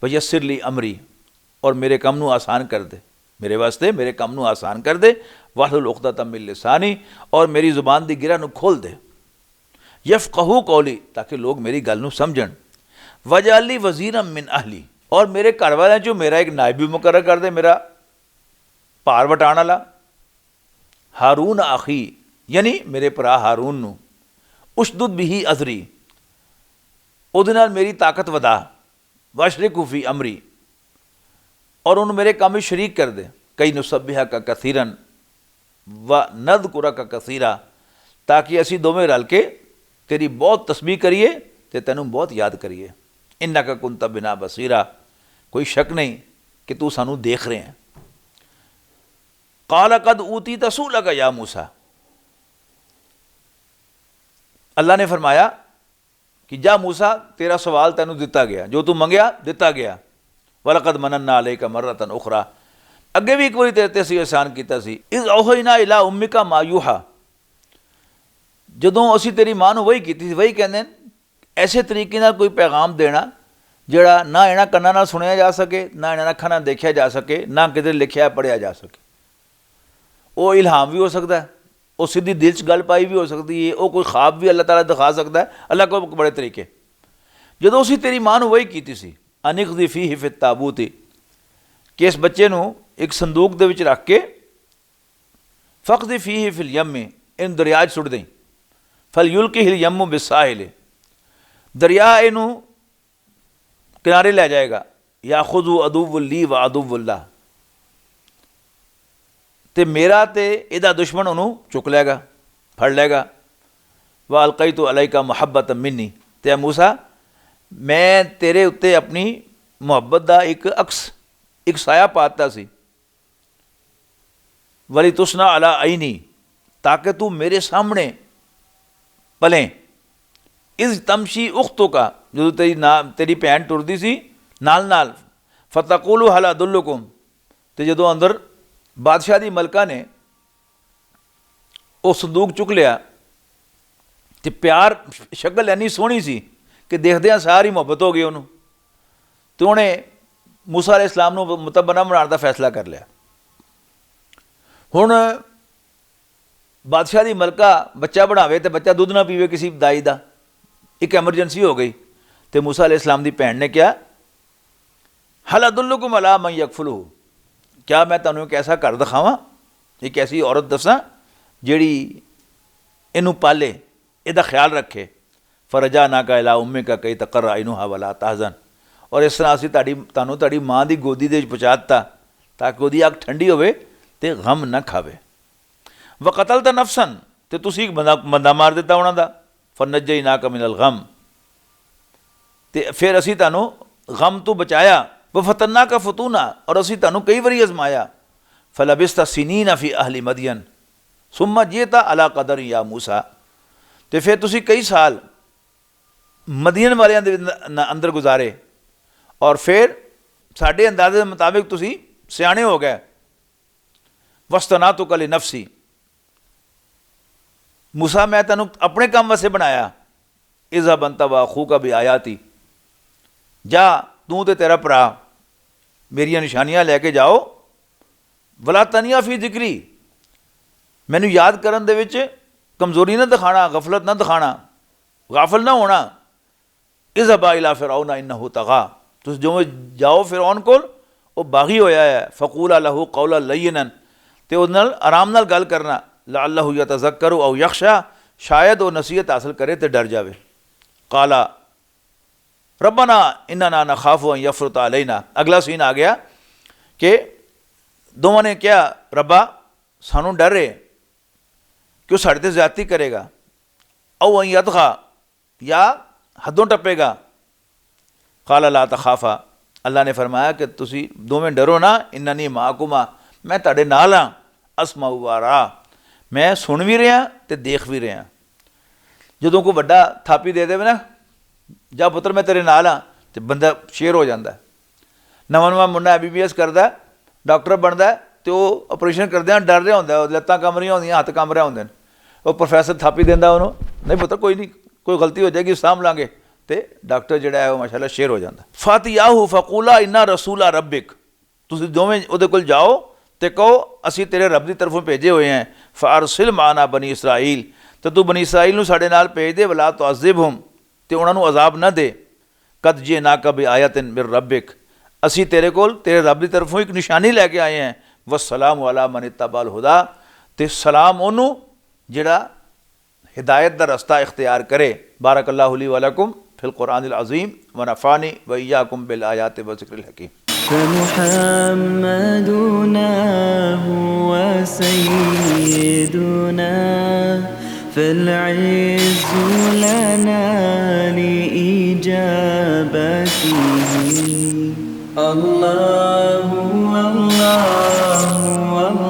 वयस्सिर ली अमरी, और मेरे कम नूं आसान कर दे, मेरे वास्ते मेरे कम नूं आसान कर दे। वाहलुल उक़दतम मिन लिसानी, और मेरी ज़ुबान दी गिरह नूं खोल दे। यफ़क़हू कौली, ताकि लोग मेरी गल नूं समझण। वजअली वज़ीरम मिन अहली, और मेरे घर वालों चों मेरा एक नायब भी मुकर्रर कर दे, मेरा भार वटाण वाला। हारून आखी, यानी मेरे भरा हारून नूं। उशदुद बिही अज़री, उहदे नाल मेरी ताकत वधा। वशरिकहु फ़ी अमरी, और उन्होंने मेरे काम में शरीक कर दे। कई नुसब्बिहा का कसीरन व नज़कुरा का कसीरा, ताकि असी दोवें रल के तेरी बहुत तस्बीह करिए ते तैनू बहुत याद करिए। इन्नका कुंता बिना बसीरा, कोई शक नहीं कि तू सानू देख रहे हैं। काला कद ऊती तसूलका या मूसा, अल्लाह ने फरमाया कि जा मूसा, तेरा सवाल तैनू दिता गया, जो तू मंगया दिता गया। वलकद मनन्ना अलैका मर्रतन उखरा, अगे भी एक बार तेरे ते असीं एहसान कीता सी। इज़ औहयना इला उम्मिका मा यूहा, जदों असीं तेरी मां नूं वही कीती सी। वही कहंदे ऐसे तरीके नाल कोई पैगाम देना जिहड़ा ना इन्हां कन्नां नाल सुनिया जा सके, ना इन्हां अखां नाल देखिया जा सके, ना किते लिखिया पढ़िया जा सके। वो इल्हाम भी हो सकता है, वो सीधी दिल च गल पाई भी हो सकती है, वो कोई ख्वाब भी अल्लाह ताला दिखा सकता है, अल्लाह को बड़े तरीके। जदों असीं तेरी मां नूं वही कीती सी, अनिक़ज़ी फ़ीही फ़ि ताबूत, कि इस बच्चे नूं एक संदूक दे विच रख के, फ़क़ज़ी फ़ीही फ़िल यम्मि, इन दरिया च सुट दें, फल युल्क़िहिल यम्मु बिस्साहिल, दरिया इनू किनारे लै जाएगा। या खुज़ू अदुव्वुल ली व अदुव्वुल्लाह, ते मेरा ते इहदा दुश्मन उन्होंने चुक लेगा, फड़ लेगा। व अलक़ैतु अलैका मुहब्बतन मिन्नी, ते मूसा मैं तेरे उत्ते अपनी मुहब्बत का एक अक्स, एक साया पाता सी। वली तुसना अला आईनी, ताकि तू मेरे सामने पलें। इज़ तमशी उख्तु का, जो तेरी भैन टुरदी सी नाल नाल, फ़तक़ूलु हल अदुल्लुकुम, ते जदों अंदर बादशाह दी मलका ने वो संदूक चुक लिया, तो प्यार शक्ल इन्नी सोहनी सी कि देखदियां सारी मुहब्बत हो गई उन्होंने, तो उन्हें मूसा अलैहिस्सलाम नूं मुतबन्ना बनाने का फैसला कर लिया। हुण बादशाह दी मलका बच्चा बढ़ावे तो बच्चा दुध ना पीवे किसी दाई का, एक एमरजेंसी हो गई। तो मूसा अलैहिस्सलाम दी भैन ने क्या, हल अदुल्लुकुम अला मन यकफुलुहु, क्या मैं तुहानूं एक ऐसा घर दिखावां, एक ऐसी औरत दसां जिहड़ी इनू पाले, इहदा ख्याल रखे। फरजा ना का इला उम्मे का कई तकर्रा इनूहा वला तहज़न, और इस तरह असीं तुहानूं तुहाडी मां दी गोदी दे विच पहुँचा दित्ता ताकि उहदी अग ठंडी होवे ते गम ना खावे। व कतलता नफसन, ते तुसीं एक बंदा मार दिता उन्हां दा। फनज्जयनाका मिनल गम, ते फिर असीं तुहानूं गम तो बचाया। व फतन्नाका फतूना, और असीं तुहानूं कई बारी आजमाया। फलबिस्ता सिनीना फी अहली मदियन सुम्मा जियता अला कदर या मूसा, तो फिर तुसीं कई साल मदियन वालियां दे अंदर गुजारे, और फिर साडे अंदाजे के मुताबिक तुसीं सियाणे हो गए। वस्तना तो कली नफसी, मूसा मैं तेनों अपने काम वास्ते बनाया। इज़ा बनता वाखू का भी आया थी, जा तू तो तेरा भरा मेरिया निशानियां लैके जाओ। वला तनिया फी जिक्री, मैनू याद करन दे विच कमजोरी ना दिखाना, गफलत ना दिखाना, गाफिल ना होना। इज़हबा इला फिरऔन इन्नहु तग़ा, तुम जो जाओ फिरौन कोल, वो बागी होया है। फ़क़ूला लहू क़ौलन लय्यिनन, ते उहदे नाल आराम नाल गल करना। लअल्लहु यतज़क्करु औ यख़शा, शायद वो नसीहत हासिल करे तो डर जावे। काला रब्बना इन्नना नख़ाफ़ु अन यफ़्रुता अलैना, अगला सीन आ गया कि दोवां ने क्या, रब्बा सानू डर है कि वह साढ़े ते ज़्यादती करेगा। औ अन यतग़ा, या हदों टपेगा। काला ला तख़ाफ़ा, अल्लाह ने फरमाया कि तुसी दोवें डरो ना। इन्ननी माकुमा, मैं तुहाडे नाल हां। अस्माउ व अरा, मैं सुन भी रहा तो देख भी रहा। जदों कोई वड्डा थापी दे देवे ना, जा पुत्र मैं तेरे नाल हाँ, तो बंदा शेर हो जाता है। नवा नवा मुंडा MBBS करता, डॉक्टर बनता, तो वह ऑपरेशन करदे डर रहा होंदा, लत्तां कम रही होंदियां, हत्थ कम रहे होंदे। वो प्रोफैसर थापी देंदा उन्होंने, नहीं पुत्र कोई नहीं, कोई गलती हो जाएगी सामभ लांगे, तो डॉक्टर जिहड़ा है वो माशाअल्लाह शेर हो जाता। फातियाहू फ़क़ूला इन्ना रसूला रब्बिक, तुसीं दोवें उहदे कोल जाओ तो कहो असीं तेरे रब की तरफों भेजे हुए हैं। फ़अरसिल माना बनी इसराइल, तो तू बनी इसराइल नूं साडे नाल भेज दे। वला तुअज़्ज़िबहुम, तो उन्होंने अजाब न दे। कद जिअनाका बिआयतिन मिर रब्बिक, असीं तेरे कोल तेरे रब की तरफों एक निशानी लैके आए हैं। वस्सलामु अला मन इत्तबअल हुदा, ते सलाम उन्हों जिहड़ा हिदायत का रस्ता इख्तियार करे। बारकल्लाहु ली व लकुम फिल कुरानिल अज़ीम व नफ़ानी व इय्याकुम बिल आयाति व ज़िक्रिल हकीम। فمحمدنا هو سيدنا فالعز لنا لإجابته. الله الله الله